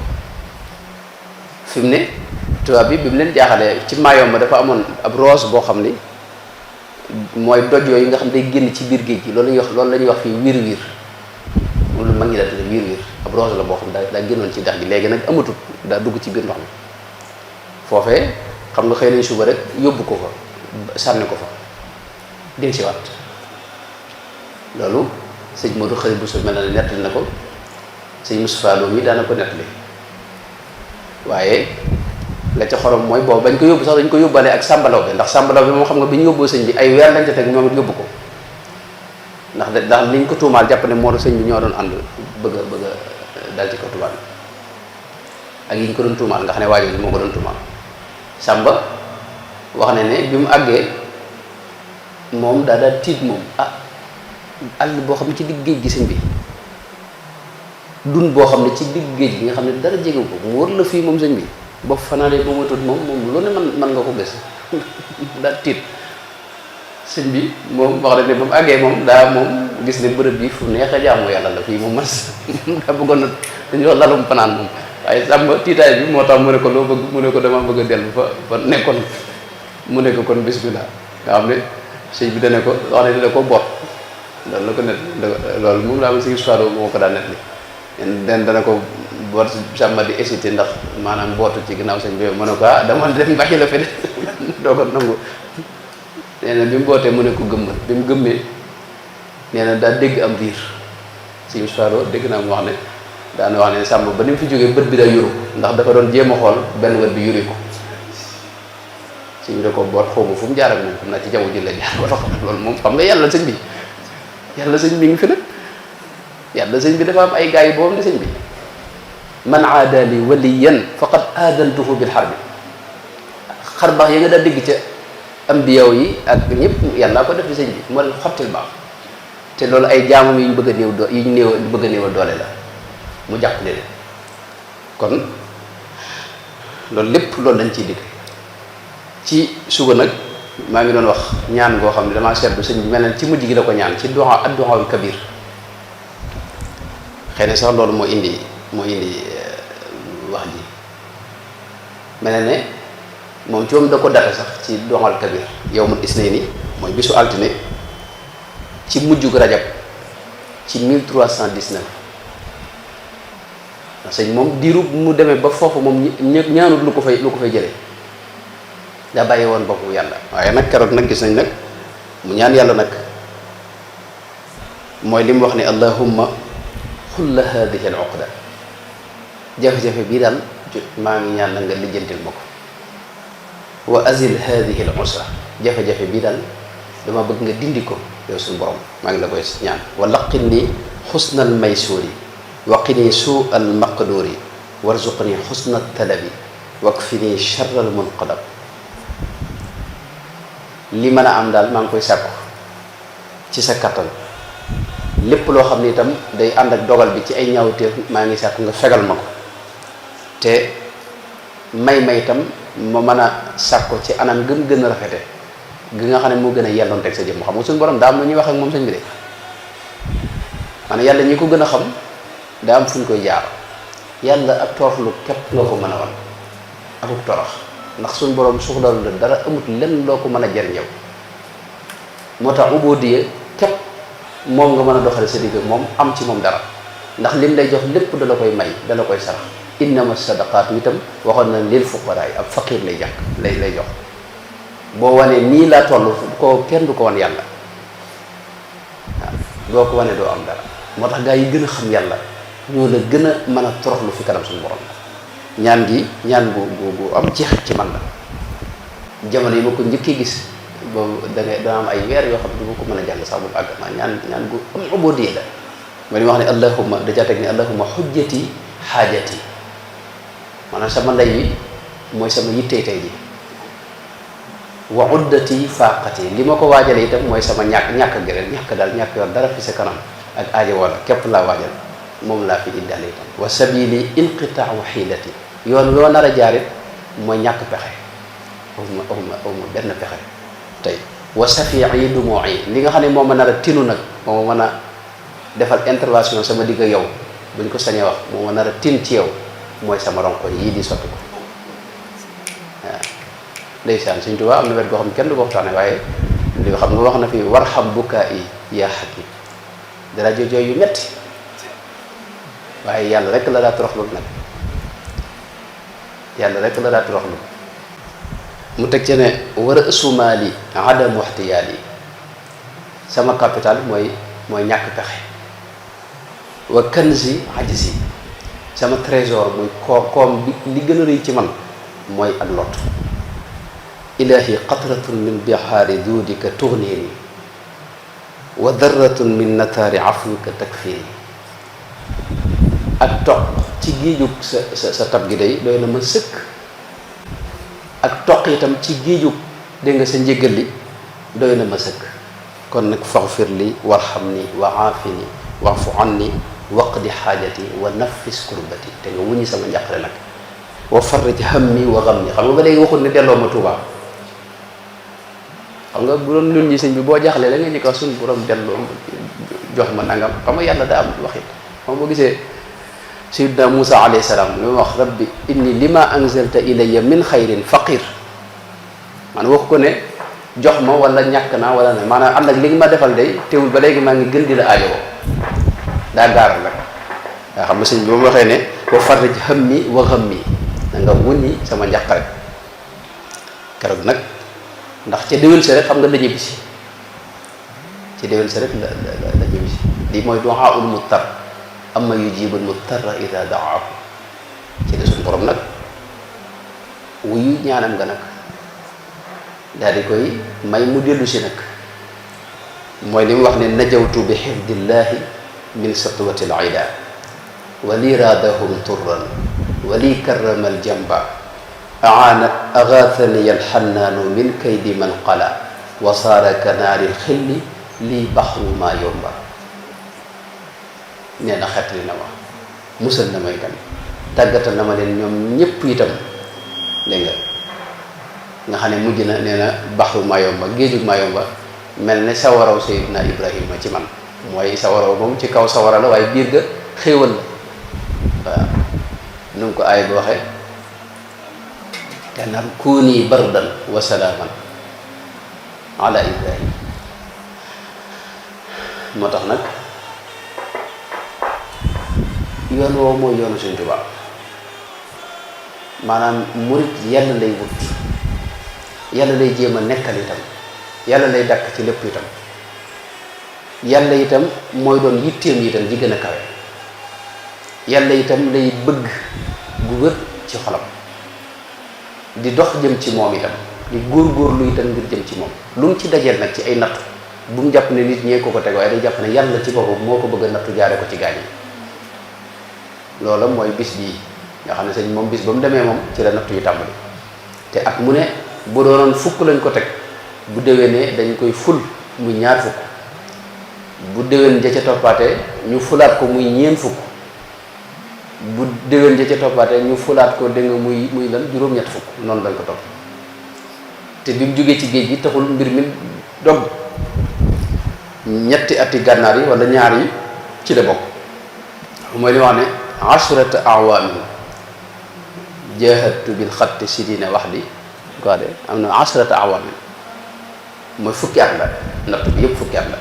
fi mu ne tubaab bi mu leen jaaxalee ci Mayomba dafa amoon ab rose boo xam ni mooy doj yooyu nga xam day génn ci biir géej gi loolu la ñuy wax fii wiir moom lu mag ñi daa tudde wiir ab rose la boo xam daa génnoon ci dex gi léegi nag amatut daa dugg ci biir ndox mi foofee xam nga xëy nañ suba rek yóbbu ko fa sànni ko fa del si waat loolu sëñ Modou Khari bu mel na ne nettali na ko sëñ Moustapha Lo mi daana ko nettali waaye la ca xorom mooy boobu bañ ko yóbbu sax dañ ko yóbbaale ak sàmbalaw bi ndax sàmbalaw bi moom xam nga bi ñu yóbboo sëñ bi ay weer lañ ca teg ñoom it yóbbu ko ndax liñ ko tuumaal jàpp ne moo doon sëñ bi ñoo doon ànd bëgg a dal ci ko tuumaal ak yi ñu ko doon tuumaal nga xam ne waajoo moo ko doon tuumaal sàmba wax ne bi mu àggee moom daa tiit moom àll boo xam ne ci digg géej gi sëñ bi dun boo xam ne ci digg géej gi nga xam ne dara jege ko mu wër la fii moom sëñ bi boo fanaanee ba ma tudd moom lu ne man nga ko gis daal tiit sëñ bi moom wax ne ba mu àggee moom gis ne bërëb bi fu neex a jaamoo yàlla la fii moom man daa bëggoon na dañuy wax lalum fanaan moom waaye sàmm tiitaay bi moo tax mu ne ko loo bëgg mu ne ko dama bëgg a dellu fa nekkoon mu ne ko kon bismillah nga xam ne sëñ bi dana ko wax ne dina ko boot loolu la ko net loolu moom laa ma si histoire moo ko daan net li den dana ko boot sàmma di hésité ndax maanaam bootu ci ginnaaw sëñ bi mu ne ko dama dem bàyyi la fi de doo ko nangu nee na bi mu bootee mu ne ko gëmmal bi mu gëmmee nee na daa dégg am riir si histoire dégg naa mu wax ne daana wax ne sàmm ba ni mu fi jógee bët bi daa yuru ndax dafa doon jéem a xool benn bët bi yuri ko sëñ bi da ko boot xaw ma fu mu jaar ak moom xam naa ci jaww ji la jaar wala xam loolu moom xam nga yàlla sëñ bi ngi fi nag yàlla sëñ bi dafa am ay gars yi boobu ne sëñ bi man aada li waliyan faqad aadantuhu bil harbi xar baax ya nga daa dégg ca ambiyaw yi ak ñëpp yàlla ko def ci sëñ bi moo leen xottil baax te loolu ay jaamam yi ñu bëgg a néew yi ñu bëgg a néewal doole la mu jàppale leen kon loolu lépp loolu lañ ciy digg ci suba nag maa ngi doon wax ñaan goo xam ne damaa seetlu sëñ bi mel na ci mujj gi la ko ñaan ci du'a ad-du'aul kabir xëy na sax loolu moo indi wax ji mel na ne moom ci moom da ko date sax ci du'aul kabir yawmul isnayni mooy bisu altine ci mujjug rajab ci 1319 ndax sëñ moom diiru mu demee ba foofu moom ñaanut lu ko fay jëlee daa bàyyi woon boppu yàlla waaye nag keroog nag gis nañ nag mu ñaan yàlla nag mooy li mu wax ne allahumma xulla hadihi al uqda jafe-jafe bii daal maa ngi ñaan na nga lijjantil ma ko wa azil hadihi al usra jafe-jafe bii daal dama bëgg nga dindi ko yow suñu borom maa ngi la koy ñaan wa laqin ni xusna al maysuri wa qini suu al maqduri warzuqni xusna al talabi wakfini charra al munqalab li mën a am daal maa ngi koy sàkku ci sa kattan lépp loo xam ne itam day ànd ak dogal bi ci ay ñaawteef maa ngi sàkku nga fegal ma ko te may itam ma mën a sàkko ci anam gën a rafete gi nga xam ne moo gën a yelloon teg sa jëmm xam nga suñu borom daa am lu ñuy wax ak moom sëñ bi de maanaam yàlla ñi ko gën a xam daa am fu ñu koy jaar yàlla ak toroxlu képp loo ko mën a wan akuk torox ndax suñu borom soxlalu la dara amut lenn loo ko mën a jariñ yow moo tax ubóodiye képp moom nga mën a doxale sa digg moom am ci moom dara ndax lim lay jox lépp dala koy may dala koy sarax innama sadaqaatu itam waxoon na lil fuqaraa ab faqir lay jàkk lay jox boo wanee nii laa toll ko kenn du ko wan yàlla waaw boo ko wanee doo am dara moo tax gaa yi gën a xam yàlla ñoo la gën a mën a toroxlu fi kanam suñu borom ñaan gi ñaan bu am jeexit ci man la jamono yi ma ko njëkkee gis boobu dana am ay weer yoo xam ne du ma ko mën a jàng sax bu àgg ma ñaan gu am ubudiyya la ma ni wax ne allahumma dajaa teg ne allahumma xujjati xaajati maanaam sama ndey wi mooy sama yittey tey ji wa uddati faaqati li ma ko waajale itam mooy sama ñàkk gërëm ñàkk yor dara fi sa kanam ak aajo wala képp laa waajal moom laa fi indaale itam wa sabili inqitaahu xiilati yoon loo nar a jaarit mooy ñàkk pexe awma benn pexe tey wa safii dumui li nga xam ne moo ma nar a tinu nag moo ma mën a defal intervention sama digg yow buñ ko sañee wax moo ma nar a tin ci yow mooy sama ronko yii di sotti ko waaw ndeysaan Sëñ Tuubaa am na wet goo xam ne kenn du ko waxtaane waaye li nga xam nga wax na fi warxam bukaa yi yaa xakim dara jooy yu metti waaye yàlla rek la daa toroxlu nag yàlla rek la daa toroxlu mu teg ci ne war a ësumaali adamu ixtiyaal yi sama capital mooy ñàkk pexe wa kanzi ajzi sama trésor muy koom bi li gën a rëy ci man mooy ak lot ilahi qatratun min bihaari duudika tugnini wa darratun min nataari afwika takfini ak toq ci géejug sa tab gi day doy na ma sëkk ak toq itam ci géejug dégg nga sa njëgal li doy na ma sëkk kon nag faxfir li warxam ni wa aafini waafu anni waqdi xaajati wa nafis kurbati te nga wuññi sama njàqare nag wa farrij hammi wa ghammi xam nga ba léegi waxul ne delloo ma Tuubaa xam nga bu doon ñun ñi sëñ bi boo jaxlee la nga ñu ko suñ borom delloo jox ma nangam xam nga yàlla daa am waxit xam boo gisee sayyidina Muusa alayhi salaam li ma wax rabbi inni lima anzalta ilayya min xayrin faqir man wax ko ne jox ma wala ñàkk naa wala ne maanaam ànd ak li nga ma defal day teewul ba léegi maa ngi gën di la aajowoo daa gaaral nag waa xam nga sëñ bi ba mu waxee ne wa farrij hammi wa ghammi da nga wuññi sama njàqare keroog nag ndax ca déwén sa rek xam nga la ñibbisi ci déwén sa rek la ñibbisi lii mooy du'aaul muttar amma yujibul muttarra ida da'aahu ci la suñu borom nag wuyu ñaanam nga nag daal di koy may mu dellu si nag mooy li mu wax ne najawtu bi xifdillahi min satwati al ida wa li raadahum turran wa li karrama al jamba aana agathani al xannaanu min kaydi man qala wa saara ka naari xilli lii baxru maa yomba nee na xetli na ma musal na ma itam tàggatal na ma leen ñoom ñépp itam dégg nga xam ne mujj na nee na baxru maa yomba géejug maa yomba mel ne sawaraw Seydina Ibrahima ci man mooy sawaraw moom ci kaw sawara la waaye biir ga xéewal la waaw nu ko aay bi waxee te naan kuuni bardan wa salaaman ala Ibrahima moo tax nag yoon woowu mooy yoonu Sëñ Tuubaa maanaam murit yàlla lay wut yàlla lay jéem a nekkal itam yàlla lay dàkk ci lépp itam yàlla itam mooy doon yitteem itam ji gën a kawe yàlla itam lay bëgg gu wër ci xolam di dox jëm ci moom itam di góor-góorlu itam ngir jëm ci moom lu mu ci dajeel nag ci ay nattu bu mu jàpp ne nit ñee ko teg waaye day jàpp ne yàlla ci boppam moo ko bëgg a nattu jaare ko ci gaañ yi loola mooy bis bii nga xam ne sëñ moom bis ba mu demee moom ci la nattu yu tàmbali te at mu ne bu doonoon fukk lañ ko teg bu déwénee dañ koy ful muy ñaar fukk bu déwén ja ca toppaatee ñu fulaat ko muy ñeen fukk bu déwén ja ca toppaatee ñu fulaat ko dégg nga muy lan juróom-ñett fukk noonu lañ ko topp te bi mu jógee ci géej gi taxul mbir mi dog ñetti ati gànnaar yi wala ñaar yi ci la bokk mooy li wax ne ashrata awaamin jahadtu bil xatti sidina wax di ko de am na ashrata awaamin mooy fukki at la natt bi yëpp fukki at la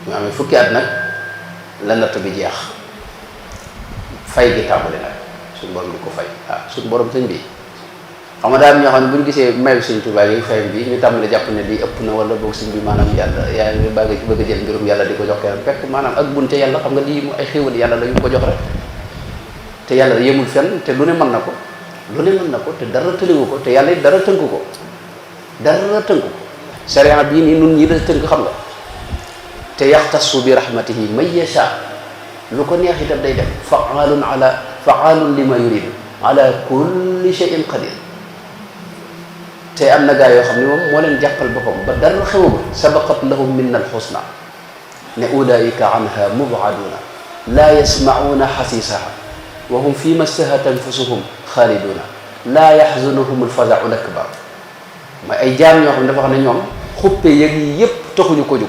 mu amee fukki at nag la natt bi jeex fay gi tàmbali nag suñu borom di ko fay suñu borom sëñ bi xam nga daal ñoo xam ne bu ñu gisee mayu sëñ Tuubaa yi fay bi ñu tàmbali jàpp ne lii ëpp na wala boog sëñ bi maanaam yàlla yaa ngi bëgg a jël mbirum yàlla di ko jox kenn fekk maanaam ak bunte yàlla xam nga lii mu ay xéewal yàlla la yu ko jox rek te yàlla yemul fenn te lu ne mën na ko te dara tëliwu ko te yàlla it dara tënku ko sariya bii nii nun ñi la tënk xam nga te yaxtasu bi rahmatihi man yasha lu ko neex itam day def faalun lima yuridu ala kulli shay'in qadir te am na gaa yoo xam ne moom moo leen jàppal boppam ba dara xewagul sabaqat lahum minna alxusna ne ulaika anha mubaduna laa yasmauna xasiisaha wa hum fi ma stahat anfusuhum xaaliduna laa yaxzunuhum alfazau lakbar mooy ay jaam ñoo xam ne dafa xam ne ñoom xuppe yëg yi yépp taxuñu ko jóg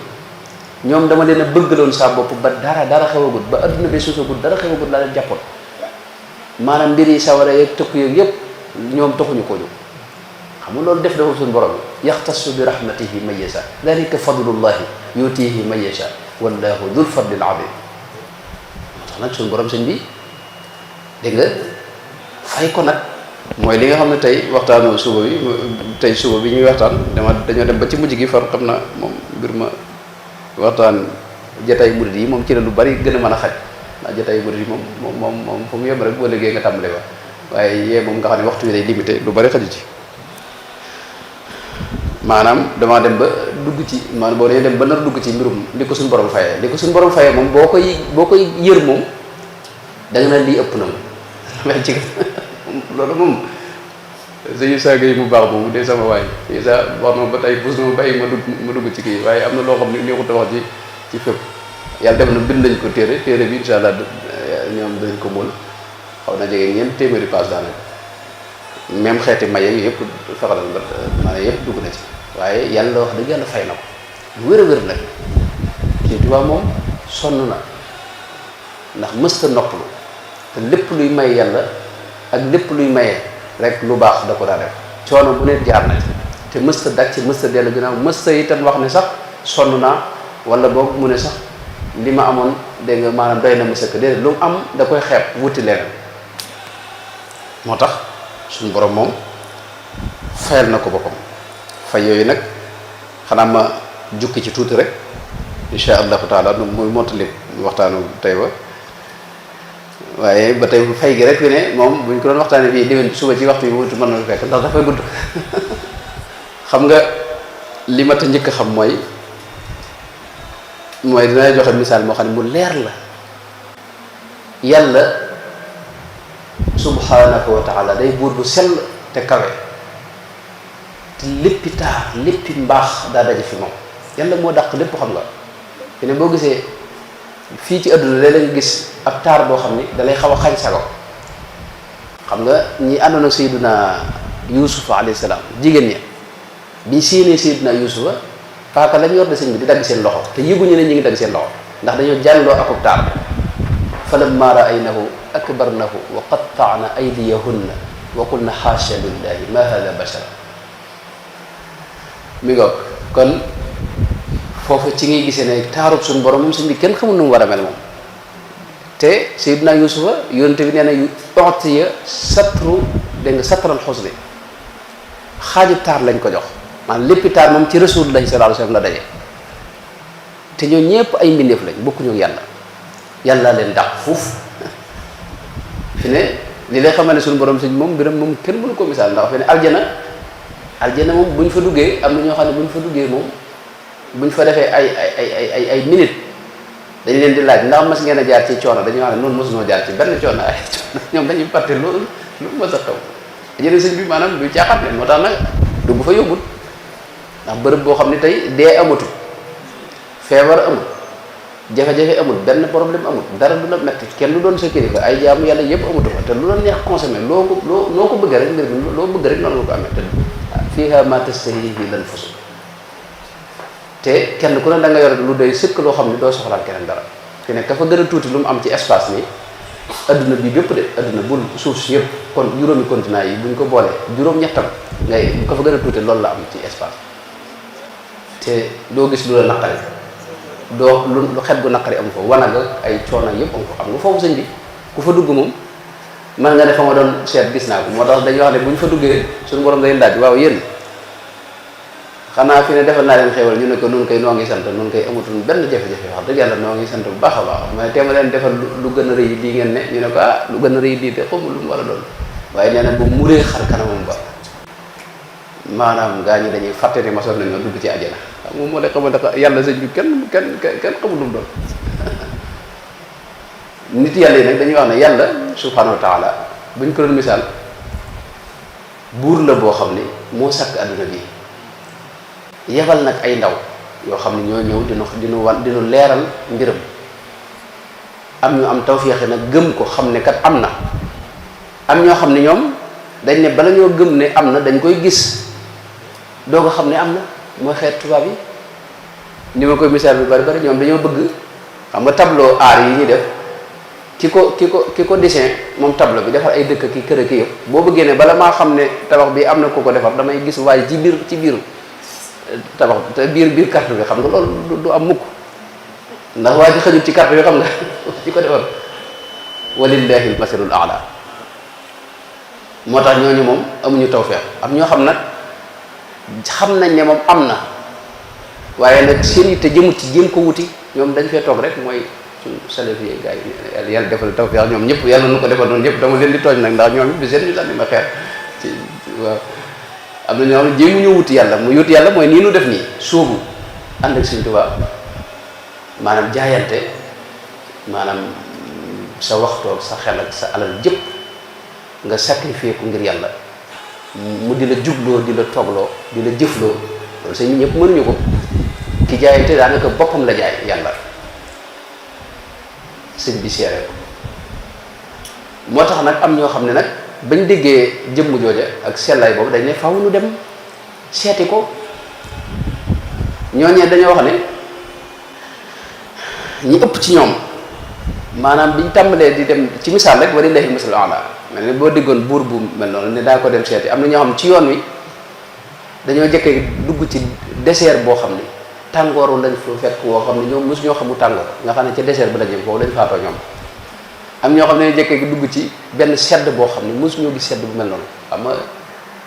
ñoom dama leen a bëggaloon saa bopp ba dara xewagul ba adduna bi susagul dara xewagul laa leen jàppoon maanaam mbir yi sawara yeeg tëkku yeeg yépp ñoom taxuñu ko jóg xam nga loolu def dafa suñu borom yaxtasu bi rahmatihi man yasha dalika fadlullahi yutihi man yasha wallahu dul fadlil azim tax nag suñu borom sëñ bi dégg nga fay ko nag mooy li nga xam ne tey waxtaanu suba bi ñuy waxtaan dañoo dem ba ci mujj gi far xam na moom mbir ma waxtaan jataay murid yi moom ci la lu bari gën a mën a xaj ndax jataay murid yi moom fu mu yem rek boo liggéey nga tàmbale wax waaye yee moom nga xam ne waxtu wi day limité lu bari xaju ci maanaam damaa dem ba dugg ci maanaam boo dañoo dem ba nar dugg ci mbirum li ko suñu borom fayee moom boo koy yër moom da nga naan lii ëpp na moom ci loolu moom suñu saaga yi mu baax boobu de sama waay suñu saa wax na ba tey bus na ma bàyyi ma dugg ci kii waaye am na loo xam ne neexut a wax ci fépp yàlla def na bind nañ ko téere bi insha allah ñoom dinañ ko mool xaw na jege ñeent téeméeri paas daanaka même xeeti maye yi yëpp fexalal ba maanaam yëpp dugg na ci waaye yàlla wax dëgg yàlla fay na ko lu wér a wér nag ci tubaab moom sonn na ndax mësta noppalu te lépp luy may yàlla ak lépp luy maye rek lu baax da ko daa def coono bu ne jaar na ci te mësta dàcc mësta dellu ginnaaw mësta itam wax ne sax sonn naa wala boog mu ne sax li ma amoon dégg nga maanaam doy na ma sëkk déedéet lu mu am da koy xeeb wuti leneen moo tax suñu borom moom fayal na ko boppam fay yooyu nag xanaa ma jukki ci tuuti rek insha allahu taala muy mottali waxtaanu tey ba waaye ba tey fay gi rek fi ne moom buñ ko doon waxtaanee bii déwén suba ci waxtu yi wutu mën na fekk ndax dafay gudd xam nga li ma ta njëkk a xam mooy dinaa joxe misaal moo xam ne mu leer la yàlla subhanahu wa taala day buur bu sell te kawe te léppi taar léppi mbaax daa daje fi moom yàlla moo dàq lépp xam nga fi ne boo gisee fii ci àdduna léeg-léeg nga gis ab taar boo xam ni dalay xaw a xañ sago xam nga ñi àndoon ak sayyiduna yusufa alayhi salaam jigéen ñi biñ séenee sayyiduna yusufa paaka lañ yor de sëñ bi di dagg seen loxo te yëguñu ne ñu ngi dagg seen loxo ndax dañoo jàlloo akub taar falamma raaynahu akbarnahu wa qatta'na aydiyahunna wa qulna xaasha lillahi ma hada bashara mi ngoog kon foofu ci ngay gisee ne taarub suñu borom moom sëñ bi kenn xamul nu mu war a mel moom te sayyidina yusufa yonente bi nee na utiya satru dégg nga satral xusni xaaju taar lañ ko jox maanaam léppi taar moom ci rasulullahi sallallahu alayhi wasallam la daje te ñoo ñëpp ay mbindeef lañ bokkuñu ak yàlla leen dàq fuuf fi ne li lay xamal ne suñu borom sëñ moom mbiram moom kenn mënu ko misaal ndax fi ne aljana moom bu ñu fa duggee am na ñoo xam ne bu ñu fa duggee moom bu ñu fa defee ay minutes dañ leen di laaj ndax mas ngeen a jaar ci coono dañuy wax ne noonu mosunoo jaar ci benn coono ay coono ñoom dañuy fàtte loolu lu mës a xew jëne sëñ bi maanaam du caaxaan leen moo tax nag dugg fa yóbbul ndax bërëb boo xam ne tey dee amatul feebar amul jafe-jafe amul benn problème amul dara du la metti kenn du doon sa kilifa ay jaamu yàlla yëpp amatu fa te lu la neex consommé loo ko bëggee rek mbir mi loo bëgg rek noonu nga ko amee te fiihaa maa tashtahiihi l-anfusu te kenn ku ne da nga yor lu doy sëkk loo xam ne doo soxlaal keneen dara fi ne ka fa gën a tuuti lu mu am ci espace nii adduna bi bépp de adduna bul suuf si yëpp kon juróomi continent yi buñ ko boolee juróom-ñettam ngay ka fa gën a tuuti loolu la am ci espace te doo gis lu la naqari doo lu xet gu naqari amu fa wanag ak ay coono yëpp amu fa xam nga foofu sëñ bi ku fa dugg moom man nga ne fa ma doon seet gis naa ko moo tax dañuy wax ne bu ñu fa duggee suñu borom day laaj waaw yéen xanaa fi ne defal naa leen xéwal ñu ne ko nun koy noo ngi sant nun koy amatul benn jafe-jafe wax dëgg yàlla noo ngi sant bu baax a baax mais teema leen defal lu gën a rëy lii ngeen ne ñu ne ko lu gën a rëy lii te xamul lu mu war a doon waaye nee na bu muree xar kanamam ba maanaam gaa ñi dañuy fàtte ne masoon nañoo dugg ci àjjana xam moom moo lay xamal ne yàlla sëñ bi kenn xamul lu mu doon nit yàlla yi nag dañuy wax ne yàlla subhanahu wa taala buñ ko doon misaal buur la boo xam ne moo sàkk adduna bi yebal nag ay ndaw yoo xam ne ñoo ñëw dinu leeral mbiram am ñu am tawféex nag gëm ko xam ne kat am na am ñoo xam ne ñoom dañ ne bala ñoo gëm ne am na dañ koy gis doo ko xam ne am na mooy xeet tubaab yi ni ma koy misaal bi bari ñoom dañoo bëgg xam nga tableau art yi ñuy def ki ko dessin moom tableau bi defar ay dëkk ki kër ki yëpp boo bëggee ne bala maa xam ne tabax bi am na ku ko defar damay gis waaye ci biir tabax te biir carte bi xam nga loolu du am mukk ndax waa ji xëjul ci carte bi xam nga ci ko defar walillahi almasalul aala moo tax ñooñu moom amuñu tawfeex am ñoo xam nag xam nañ ne moom am na waaye nag seen yitte jëmut ci jéem ko wuti ñoom dañ fee toog rek mooy suñu salafi yi gars yi yàlla defal tawfeex ñoom ñëpp yàlla nu ko defal noonu ñëpp dama leen di tooñ nag ndax ñoom it bi seen ñu sànni ma xeer ci waaw am na ñoo xam ne jéemuñu wuti yàlla mu wuti yàlla mooy nii nu def nii sóobu ànd ak Sëñ Tuubaa maanaam jaayante maanaam sa waxtoog sa xel ak sa alal jëpp nga sacrifier ko ngir yàlla mu di la jubloo di la toogloo di la jëfloo loolu sëñ bi ñëpp mënuñu ko ki jaayante daanaka boppam la jaay yàlla sëñ bi seere ko moo tax nag am ñoo xam ne nag bañ déggee jëmm jooja ak sellaay boobu dañ ne faaw nu dem seeti ko ñooñee dañoo wax ne ñi ëpp ci ñoom maanaam biñ tàmbalee di dem ci misaal rek walillahi al-masalul a'la mel ne boo diggoon buur bu mel noonu ne daa ko dem seeti am na ñoo xam ci yoon wi dañoo jëkkee dugg ci désert boo xam ne tàngooru lañ fa fekk woo xam ne ñoom mosu ñoo xamu tàngoor nga xam ne ca désert ba la jëm foofu lañ faatoo ñoom am ñoo xam ne jëkkee dugg ci benn sedd boo xam ne mosu ñoo gis sedd bu mel noonu xam nga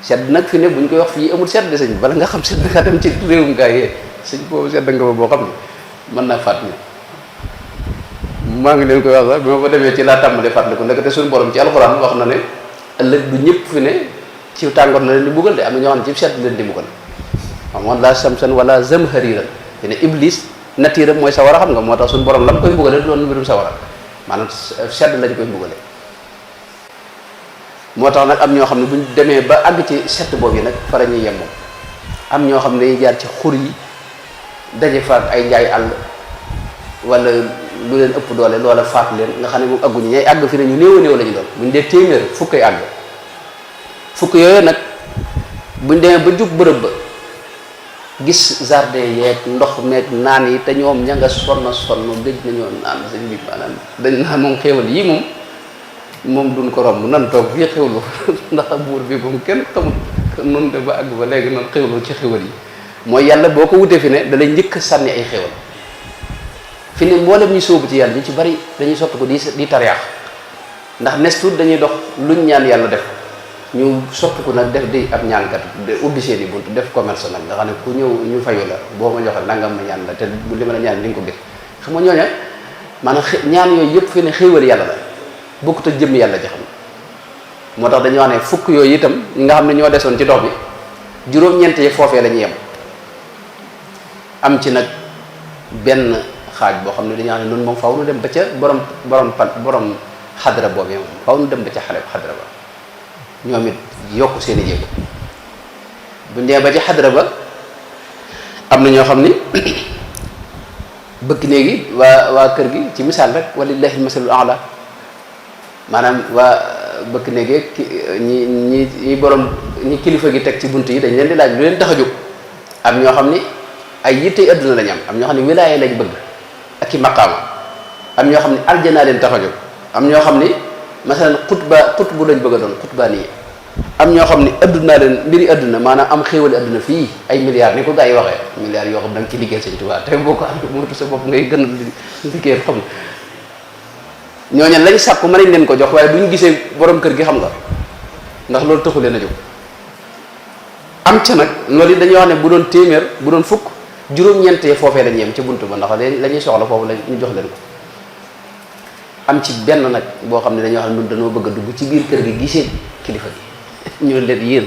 sedd nag fi ne buñ koy wax fii amul sedd de sëñ bala nga xam sedd nga dem ci réewum gaa yee sëñ boobu sedd nga fa boo xam ne mën naa fàtt ni maa ngi leen koy wax sax bi ma ko demee ci laa tàmbalee fàttaliku ndekete suñu borom ci alxuraan wax na ne ëllëg du ñëpp fi ne ci tàngoor na leen di buggal de am na ñoo xam ne ci sedd leen di buggal xamoon laa samsan wala zamhariran fi ne iblis natiiram mooy sawara xam nga moo tax suñu borom la mu koy buggale doon mbirum sawara maanaam sedd lañ koy buggale moo tax nag am ñoo xam ne buñ demee ba àgg ci sedd boobu yi nag fa la ñuy yem moom am ñoo xam ne dañuy jaar ci xur yi daje faak ay njaay àll wala lu leen ëpp doole loola faat leen nga xam ne moom àgguñu ñay àgg fi ne ñu néew a néew la ñu doon buñ dee téeméer fukk ay àgg fukk yooyu nag buñ demee ba jub bërëb ba gis jardin yeeg ndox meeg naan yi te ñoom ña nga sonn gëj nañoo naan sëñ bi maanaam dañ naan moom xéewal yi moom duñ ko romb nan toog fii xéwlu ndax buur bi moom kenn xamul noonu de ba àgg ba léegi noonu xéwlu ci xéwal yi mooy yàlla boo ko wutee fi ne da lay njëkk sànni ay xéwal fi ne mboolem ñu sóobu ci yàlla ñu ci bari dañuy sotti ko di tariyaax ndax nes tuut dañuy dox luñ ñaan yàlla def ñu sotti ko nag def di ab ñaankat ubbi seen i bunt def commerce nag nga xam ne ku ñëw ñu fayu la boo ma joxe nangam ma ñaan la te li ma la ñaan li nga ko gis xam nga ñooña maanaam ñaan yooyu yëpp fi ne xéewal yàlla la bokkut ak jëmm yàlla ci xam moo tax dañuy wax ne fukk yooyu itam ñi nga xam ne ñoo desoon ci dox bi juróom-ñeent yi foofee la ñuy yem am ci nag benn xaaj boo xam ne dañuy wax ne noonu moom faaw nu dem ba ca borom xadra boobu moom faaw nu dem ba ca xadra ba ñoom it yokk seen i jéego buñ demee ba ci xadra ba am na ñoo xam ni bëkk néegi waa kër gi ci misaal rek walillahi masalul a'la maanaam waa bëkk néegi ñi borom ñi kilifa gi teg ci bunt yi dañ leen di laaj lu leen tax a jóg. am ñoo xam ni ay yittey adduna lañ am ñoo xam ne wilaaya lañ bëgg ak i maqaama am ñoo xam ne aljanaa leen tax a jóg am ñoo xam ni masalan xutbu lañ bëgg a doon xutbaa nii am ñoo xam ni addunaa leen mbiri adduna maanaam am xéewali adduna fii ay milliards ni ko gaa yi waxee milliards yoo xam da nga ci liggéey Sëñ Tuubaa te boo ko am moytu sa bopp ngay gën a liggéey xam ñooñu lañ sàkku mën nañ leen ko jox waaye duñ gisee borom kër gi xam nga ndax loolu taxu leen a jóg am ca nag loolu it dañuy wax ne bu doon téeméer bu doon fukk juróom-ñeentee foofee lañ yem ca buntu ba ndax la ñuy soxla foofu la ñu jox leen ko am ci benn nag boo xam ne dañoo xam ne ñun dañoo bëgg a dugg ci biir kër gi gisee kilifa gi ñu leen yéen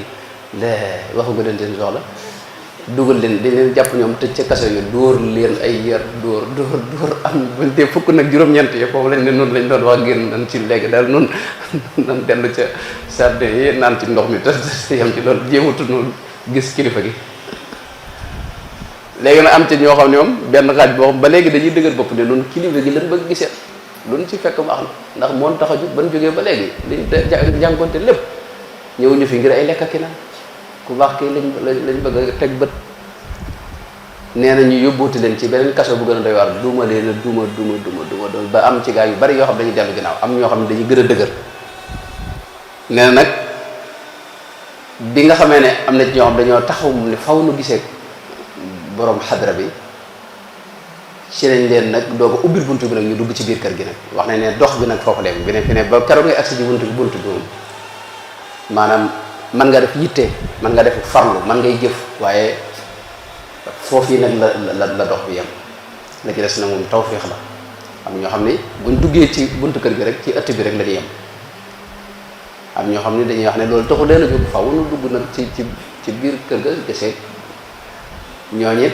waxu nga leen seen soxla dugal leen dañ leen jàpp ñoom tëj ca kaso yi dóor leen ay yar dóor am buñ dee fukk nag juróom-ñeent yi foofu lañ ne noonu lañ doon wax génn nañ ci léegi daal noonu nan dellu ca sardin yi naan ci ndox mi te yam ci loolu jéematu noonu gis kilifa gi léegi nag am ca ñoo xam ne moom benn xaaj boo xam ba léegi dañuy dëgër bopp ne noonu kilifa gi lan bëgg gisee luñ ci fekk baax na ndax moon tax a jóg ban jógee ba léegi liñ jànkonte lépp ñëwuñu fi ngir ay lekk ak naan ku baax kii lañ bëgg a teg bët nee na ñu yóbbuuti leen ci beneen kaso bu gën a doy waar duma leen duma ba am ci gaa yu bari yoo xam dañuy dellu ginnaaw am ñoo xam ne dañuy gën a dëgër nee na nag bi nga xamee ne am na ci ñoo xam dañoo taxaw ne faw nu gisee borom xadra bi ci lañ leen nag doo ko ubbil buntu bi nag ñu dugg ci biir kër gi nag wax nañ ne dox bi nag foofu dem bi ne fi ne ba keroog ngay agsi ci buntu bi moom maanaam man nga def yitte man nga def farlu man ngay jëf waaye foofu yi nag la dox bi yem la ci des na moom tawféex la am ñoo xam ne buñ duggee ci buntu kër gi rek ci ëtt bi rek la ñuy yem am ñoo xam ne dañuy wax ne loolu taxu leen a jóg faw nu dugg nag ci biir kër ga gisee ñooñit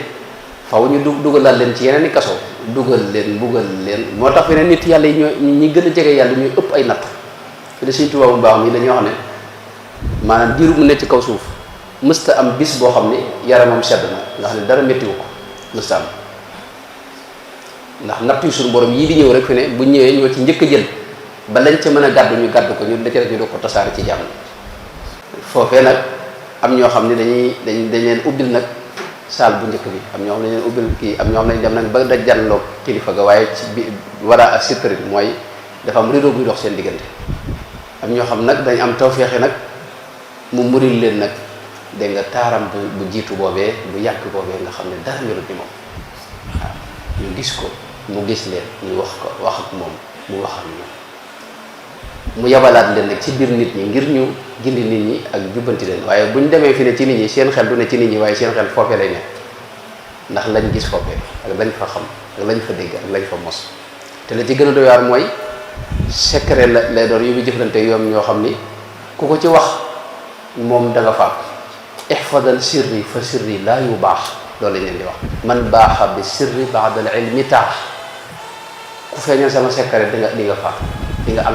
faw ñu dugalal leen ci yeneen i kaso dugal leen mbugal leen moo tax fi ne nit yàlla yi ñi gën a jege yàlla ñuy ëpp ay natt fi ne Sëñ Tuubaa bu baax mi dañuy wax ne maanaam diiru mu ne ci kaw suuf mësta am bis boo xam ne yaramam sedd na nga xam ne dara méttiwu ko mësta am ndax natt yu suñu borom yii di ñëw rek fi ne bu ñëwee ñoo ci njëkk a jël ba lañ ca mën a gàddu ñu gàddu ko ñu da ca rek ñu do ko tasaare ci jàmm foofee nag am ñoo xam ne dañ leen ubbil nag saal bu njëkk bi am ñoo xam ne dañ leen ubbil kii am ñoo xam ne dem nag ba daj janloog kilifa ga waaye ci bi wala ak sitri mooy dafa am rideau buy dox seen diggante am ñoo xam nag dañ am tawféexe nag mu muril leen nag dégg nga taaram bu jiitu boobee bu yàgg boobee nga xam ne dara melut ni moom waaw ñu gis ko mu gis leen ñu wax ak moom mu wax ak ñoom mu yabalaat leen nag ci biir nit ñi ngir ñu gindi nit ñi ak jubbanti leen waaye buñ demee fi ne ci nit ñi seen xel du ne ci nit ñi waaye seen xel foofee lay ne ndax lañ gis foofee ak lañ fa xam ak lañ fa dégg ak lañ fa mos te la ci gën a doy waar mooy secret la lay doon yu muy jëflante yoom ñoo xam ni ku ko ci wax moom da nga faat ihfadal sirri fa sirri laa yu baax loolu lañ leen di wax man baaxa bi sirri baadal ilmi taax ku feeñal sama secret di nga faat di nga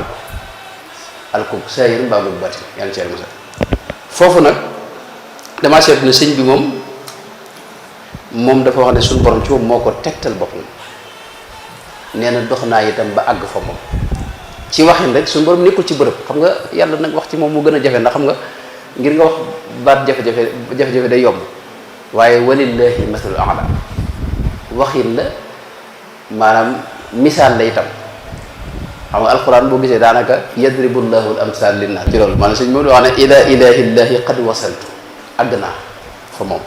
alko saayir mbaa bu bati yàlla ci mos foofu nag damaa seetlu ne sëñ bi moom dafa wax ne suñu borom ci moom moo ko tegtal boppam nee na dox naa itam ba àgg fa moom ci waxin rek suñu borom nekkul ci bërëb xam nga yàlla nag wax ci moom mu gën a jafe ndax xam nga ngir nga wax baat jafe-jafe day yomb waaye walillahi masalul a'la waxin la maanaam misaal la itam xam nga alquran boo gisee daanaka yadribu llahu al amsal linnaas ci loolu maanaam sëñ moom di wax ne ila ilahillahi qad wasaltu àgg naa fa moom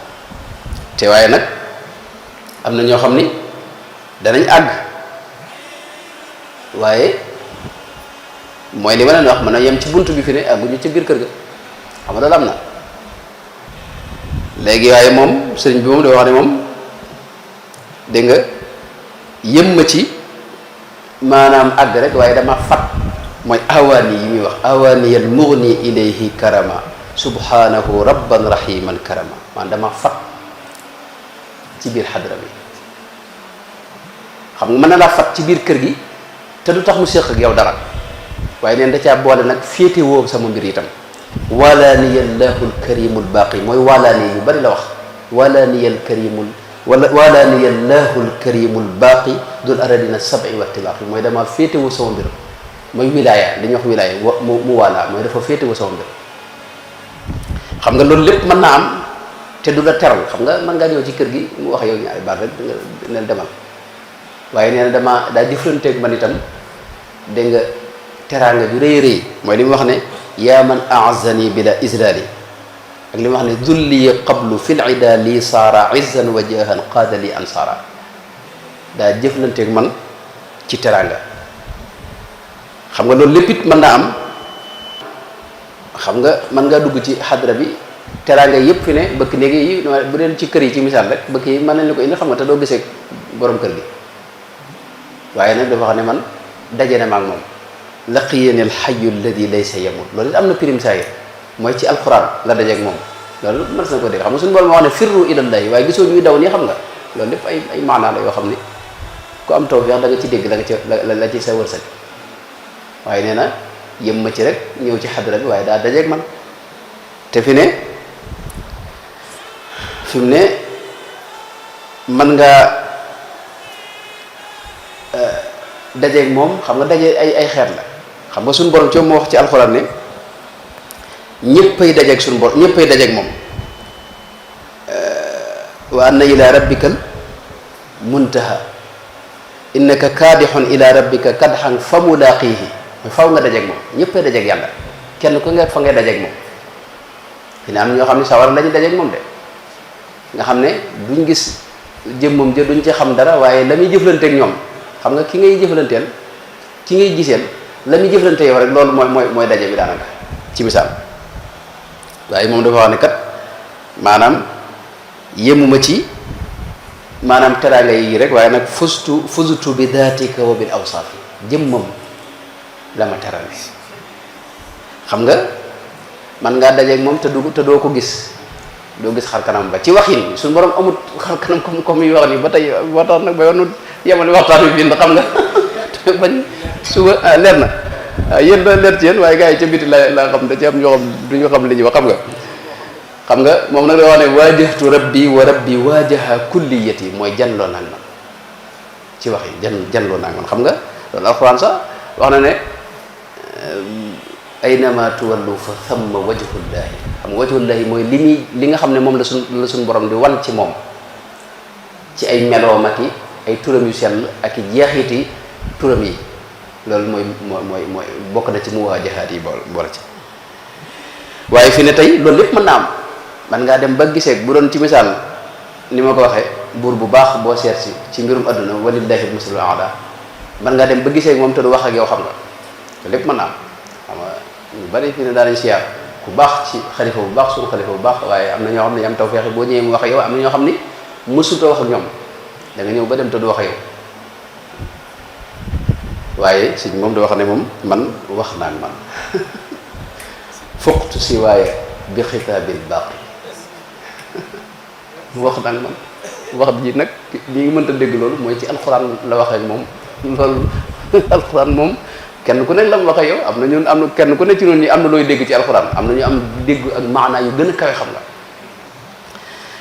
te waaye nag am na ñoo xam ni danañ àgg waaye mooy li ma leen wax mën a yem ci bunt bi fi ne àgguñu ci biir kër ga xam nga loolu am na léegi waaye moom sëriñ bi moom da wax ne moom dégg nga yëm ma ci maanaam àgg rek waaye dama fat mooy awaani yi muy wax awaani al mughni ilayhi karama subhanahu rabban rahiman karama maanaam dama fat ci biir xadra bi xam nga mën na laa fat ci biir kër gi te du tax mu séq ak yow dara waaye neen da caa boole nag féete woo sama mbir itam walaaniya llaahu alkarimul baaqi mooy walaani yu bari la wax walaaniya alkarimul wala liyallahu alkarimu albaqi dul aradina sabi wa tibaqi mooy dama féetewu sama mbir mooy wilaya li ñuy wax wilaya mu wala mooy dafa féetewu sama mbir xam nga loolu lépp mën naa am te du la teral xam nga mën ngaa ñëw ci kër gi mu wax yow ñaari baat rek nga ne demal waaye nee na dama daa jëflanteeg man itam dégg nga teraanga ju rëy rëy mooy li mu wax ne yaa man aazani bila islali ak li mu wax ne dulli qablu fil ida lii saara izzan wa jahan qaada li ansaara daa jëflanteeg man ci teraanga xam nga loolu lépp it mën naa am xam nga mën ngaa dugg ci xadra bi teraanga yëpp fi ne bëkk néegi yi bu deen ci kër yi ci misaal rek bëkk yi mën nañ la ko indi xam nga te doo gisee borom kër gi waaye nag dafa xam ne man daje na ma ak moom laqiyani alxayu alladi laysa yamut loolu it am na pirim saa yi mooy ci alquran la dajeeg moom loolu mën na ko dégg xam nga suñu borom moo wax ne firru ilallahi waaye gisoo ñuy daw nii xam nga loolu lépp ay maanaa la yoo xam ni ku am tawfiix da nga ci dégg la nga ci la ci sa wërsëg waaye nee na yëm ma ci rek ñëw ci xadra bi waaye daa dajeeg man te fi mu ne man nga dajeeg moom xam nga daje ay xeet la xam nga suñu borom ci moo wax ci alxuraan ne ñëppay dajeeg suñu borom ñëppay dajeeg moom wa anna ila rabbikal muntaha innaka kaadixun ila rabbika kadxan fa mulaaqihi faw nga dajeeg moom ñëppay dajeeg yàlla kenn ku nga fa ngay dajeeg moom fi ne am ñoo xam ne sawar lañu dajeeg moom de nga xam ne duñ gis jëmmam ja duñ ci xam dara waaye la muy jëflanteeg ñoom xam nga ki ngay jëflanteel ki ngay giseel la muy jëflante yow rek loolu mooy daje bi daanaka ci misaal waaye moom dafa wax ne kat maanaam yemuma ci maanaam teraanga yi rek waaye nag fuzutu bi daatika wa bil awsaafi jëmmam la ma teral xam nga man ngaa dajeeg moom te doo ko gis doo gis xar kanam ba ci waxin suñu borom amut xar kanam comme yi wax ni ba tey waxtaan nag ba yoonu yemale waxtaan bi bind xam nga bañ suba leer na waaw yéen da leer ci yéen waaye gars yi ca biti laa xam da ci am ñoo xam duñu xam li ñuy wax xam nga moom nag da wax ne waajahtu rabbi wa rabbi waajaha kulliyati mooy janloo naag man ci wax yi janloo naag man xam nga loolu alxuraan sax wax na ne aynama tuwallu fa thamma wajhullahi xam nga wajhullahi mooy li nga xam ne moom la suñ borom di wan ci moom ci ay meloom ak ay turam yu sell ak i jeexiti turam yi loolu mooy bokk na ci muwaajahaat yi boole ci waaye fi ne tey loolu lépp mën naa am man ngaa dem ba gisee bu doon ci misaal ni ma ko waxee buur bu baax boo seet si ci mbirum adduna walillahi al-masalul a'la man ngaa dem ba gisee moom te du wax ak yow xam nga loolu lépp mën naa am xam nga ñu bari fi ne daanañ siyaar ku baax ci xalifa bu baax suñu xalifa bu baax waaye am na ñoo xam ne am tawfeex boo ñëwee mu wax ak yow am na ñoo xam ni mësuta wax ak ñoom da nga ñëw ba dem te du wax ak yow waaye sëñ moom da wax ne moom man wax naa man fuqtu si waaye bi xitaabil baaqi wax naa man wax ji nag li ngi mënta dégg loolu mooy ci alxuraan la waxee ak moom loolu alxuraan moom kenn ku ne la mu waxee yow am na kenn ku ne ci noonu ñi am na looy dégg ci alxuraan am na ñu am dégg ak maanaa yu gën a kawe xam nga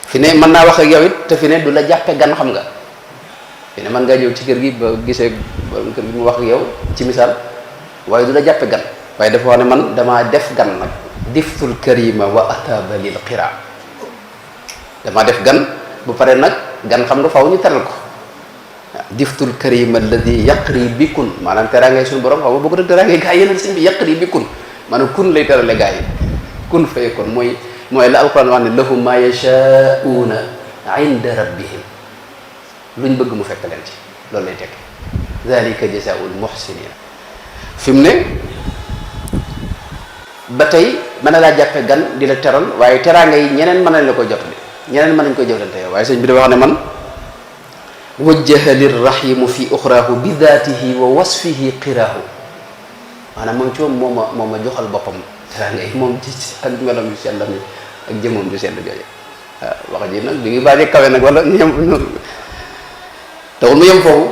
fi ne mën naa wax ak yow it te fi ne du la jàppe gan xam nga fi ne mën ngaa ñëw ci kër gi ba gisee borom kër gi mu wax ak yow ci misaal waaye du la jàppe gan waaye dafa wax ne man damaa def gan nag diftul karima wa ataba lil qira damaa def gan bu pare nag gan xam nga faw ñu teral ko waaw diftul karima alladi yaqri bikun maanaam teraangay suñu borom xam nga boo ko def teraangay gaa yi yeneen sëñ bi yaqri bikun maanaam kun lay terale gaa yi kun fay kon mooy la alquran wax ne lahum ma yashaa'una inda rabbihim luñ bëgg mu fekk leen ci loolu lay tekk zalika jazaa'ul muhsinin fi mu ne ba tey mën na laa jàppe gan di la teral waaye teraanga yi ñeneen mën nañ la ko jotali ñeneen mën nañ koy jëflante yow waaye sëñ bi dafa wax ne man wajjaha lirrahimu fi uxraahu bi daatihi wa wasfihi qiraahu maanaam moom ci moom moo ma joxal boppam teraanga yi moom ci ak melam yu sell mi ak jëmoom ju sell jooje waaw wax ji nag bi ngi baaje kawe nag wala ñem taxul mu yem foofu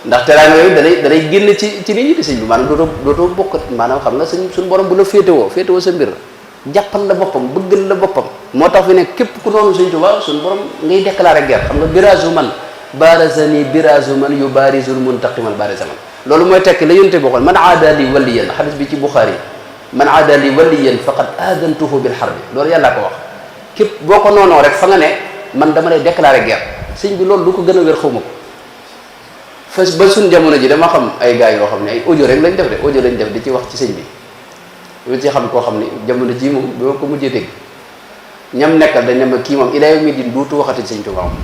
ndax teraanga yooyu danay génn ci nit ñi di sëñ bi maanaam dootoo bokk maanaam xam nga suñ borom bu la féetewoo sa mbir jàppal la boppam bëggal la boppam moo tax fi ne képp ku noonu Sëñ Tuubaa suñu borom ngay déclaré guerre xam nga birazu man barazani birazu man yu barizul muntaqimal barizaman loolu mooy tekki la yonte boo xoon man aada li waliyan xadis bi ci Buxaari man aada li waliyan faqad aadantuhu bil harbi loolu yàllaa ko wax képp boo ko noonoo rek fa nga ne man dama lay déclaré guerre sëñ bi loolu lu ko gën a wér xaw ma ko fas ba suñ jamono ji dama xam ay gars yoo xam ne ay audio rek lañ def de audio lañ def di ci wax ci sëñ bi lu ci xam koo xam ni jamono ji moom bi ma ko mujjee dégg ñam nekkal dañ ne ma kii moom ilaa yawmi diin duutu waxati sëñ Tuubaa moom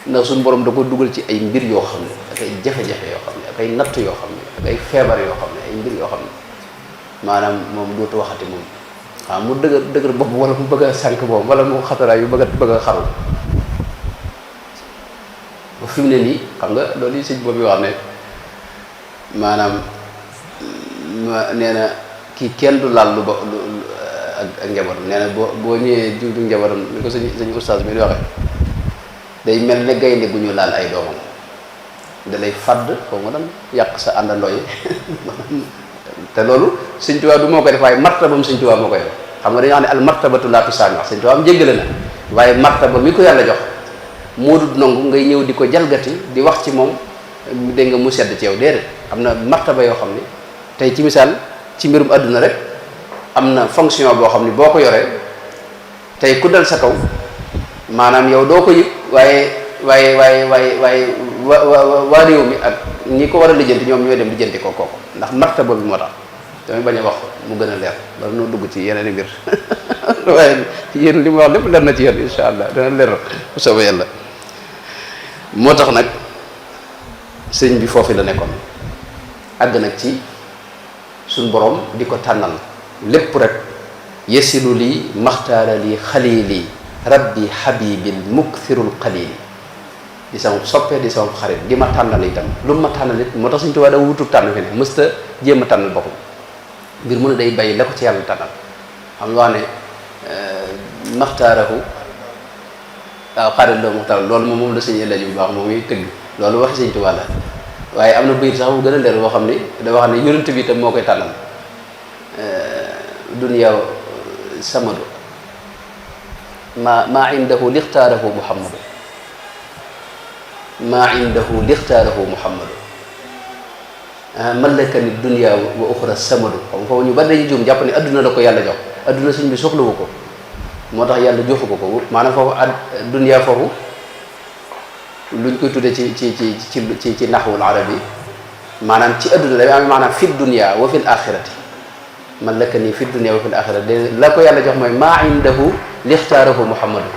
ndax suñu borom da ko dugal ci ay mbir yoo xam ne ak ay jafe-jafe yoo xam ne ak ay natt yoo xam ne ak ay feebar yoo xam ne ay mbir yoo xam ne maanaam moom duutu waxati moom waaw mu dëgër bopp wala mu bëgg a sànq boobu wala mu xataraay yu bëgg a xaru ba fi mu ne nii xam nga loolu yi sëñ boobu wax ne maanaam nee na kii kenn du laal lu ba ak njabootam nee na boo ñëwee du njabootam ni ko sëñ oustaz bi di waxee day mel ne gaynde gu ñu laal ay doomam da lay fàdd foofu nga daan yàq sa àndandoo yi te loolu Sëñ Tuubaa du moo koy def waaye martabam Sëñ Tuubaa moo koy def xam nga dañoo xam ne al martabatu laa tusaami wax Sëñ Tuubaa am jéggale na waaye martaba mi ko yàlla jox moo dut nangu ngay ñëw di ko jalgati di wax ci moom dégg nga mu sedd ci yow déedéet am na martaba yoo xam ne tey ci misaal ci mbirum àdduna rek am na fonction boo xam ne boo ko yoree tey ku dal sa kaw maanaam yow doo ko yëg waaye waa réew mi ak ñi ko war a lijjanti ñoom ñooy dem lijjanti ko kooku ndax martaba bi moo tax damay bañ a wax mu gën a leer bala noo dugg ci yeneen i mbir waaye yéen li ma wax lépp leer na ci yéen incha allah dana leer bu soobee yàlla moo tax nag sëñ bi foofu la nekkoon àgg nag ci suñ borom di ko tànnal lépp rek yesilu lii maxtaara lii xalili rabbi habibil mukthirul qalil di sama soppee di sama xarit di ma tànnal itam lu ma tànnal it moo tax Sëñ Tuubaa da wutub tànn fi ne mësta jéem a tànnal boppam mbir mu ne day bàyyi la ko ci yàlla tànnal xam nga wax ne maxtaarahu waaw xarit loo muxtaar loolu moom la sëñ Elaaji bu baax moom muy tëgg loolu waxi Sëñ Tuubaa la waaye am na bayit sax bu gën a leer boo xam ni da wax ne yonent bi itam moo koy tànnal dunya samadu maa indahu lixtaarahu muhammadu maa indahu lixtaarahu muhammadu malakani dunya wa uxra samadu xam foofu ñu bari dañuy juum jàpp ne adduna la ko yàlla jox adduna suñ bi soxlawu ko moo tax yàlla joxu ko maanaam foofu dunya foofu luñ koy tuddee ci naxwul arabi maanaam ci adduna day am maanaam fi dunya wa fil axirati malakani fi dunya wa fil axirati la ko yàlla jox mooy maa indahu lixtaarahu muhammadu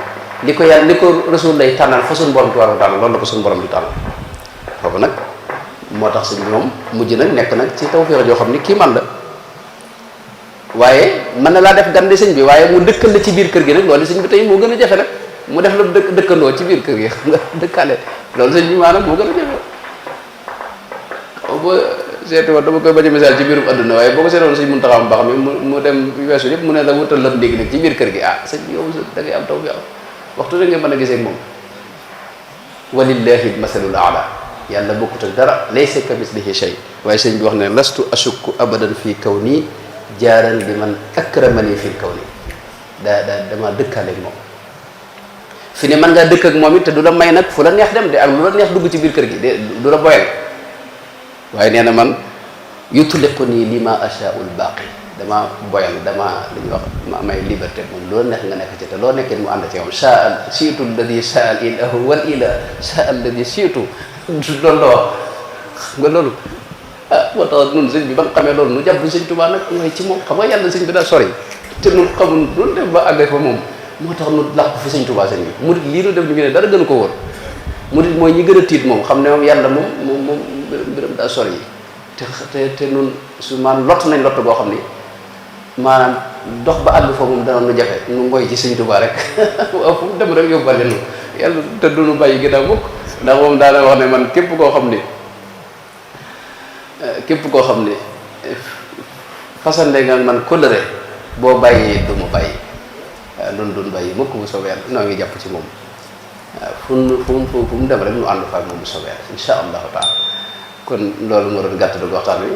li ko yàlla li ko rasul lay tànnal fa suñu borom di war a tànnal loolu la ko suñu borom di tànnal foofu nag moo tax sëñ bi moom mujj nag nekk nag ci tawfeex joo xam ni kii man la waaye mën na laa def gan di sëñ bi waaye mu dëkkal la ci biir kër gi nag loolu sëñ bi tey moo gën a jafe nag mu def la dëkkandoo ci biir kër gi xam nga dëkkaale loolu sëñ bi maanaam moo gën a jafe boo seeti woon dama koy bañ a misaal ci biirum adduna waaye boo ko seetoon sëñ Muntaxa mu baax mi mu dem weesu yëpp mu ne la wutal la ndéegi nag ci biir kër gi ah sëñ bi yow da ngay am tawfeex waxtu da nga mën a gisee moom walillahi masalul aala yàlla bokkut ak dara laysa ka mislihi shay waaye sëñ bi wax ne lastu ashukku abadan fii kaw nii jaaran li man akramani fii kaw nii dama dëkkaaleeg moom fi ne mën ngaa dëkk ak moom it te du la may nag fu la neex dem de ak lu la neex dugg ci biir kër gi de du la boyal waaye nee na man yutliqu nii li ma ashaa'ul baaqi dama boyal dama li ñuy wax ma may liberté moom loolu neex nga nekk ci te loo nekkee mu ànd ci yow saa siitu alladi saa al ilahu wal ilah saa alladi siitu loolu la wax nga loolu ah moo tax nun sëñ bi ba nga xamee loolu nu jàpp sëñ Tuubaa nag mooy ci moom xam nga yàlla sëñ bi daa sori te nun xamul loolu def ba àggee fa moom moo tax nu làqu fi sëñ Tuubaa sëñ bi murit lii nu def ñu ngi ne dara gënu ko wóor murit mooy ñi gën a tiit moom xam ne moom yàlla moom mbiram daa sori te nun su maanaam lott nañ lott boo xam ni maanaam dox ba àgg foofu moom danoon nu jafe nu ngoy ci sëñ Tuubaa rek waaw fu mu dem rek yóbbale nu yàlla te duñu bàyyi ginnaaw mukk ndax moom daana wax ne man képp koo xam ne fasande nga man kóllëre boo bàyyi du ma bàyyi waaw loolu duñ bàyyi mukk bu soobee yàlla noo ngi jàpp ci moom waaw fu mu dem rek nu ànd fa ak moom bu soobee yàlla insha allahu taala kon loolu moo doon gàtt dug waxtaan wi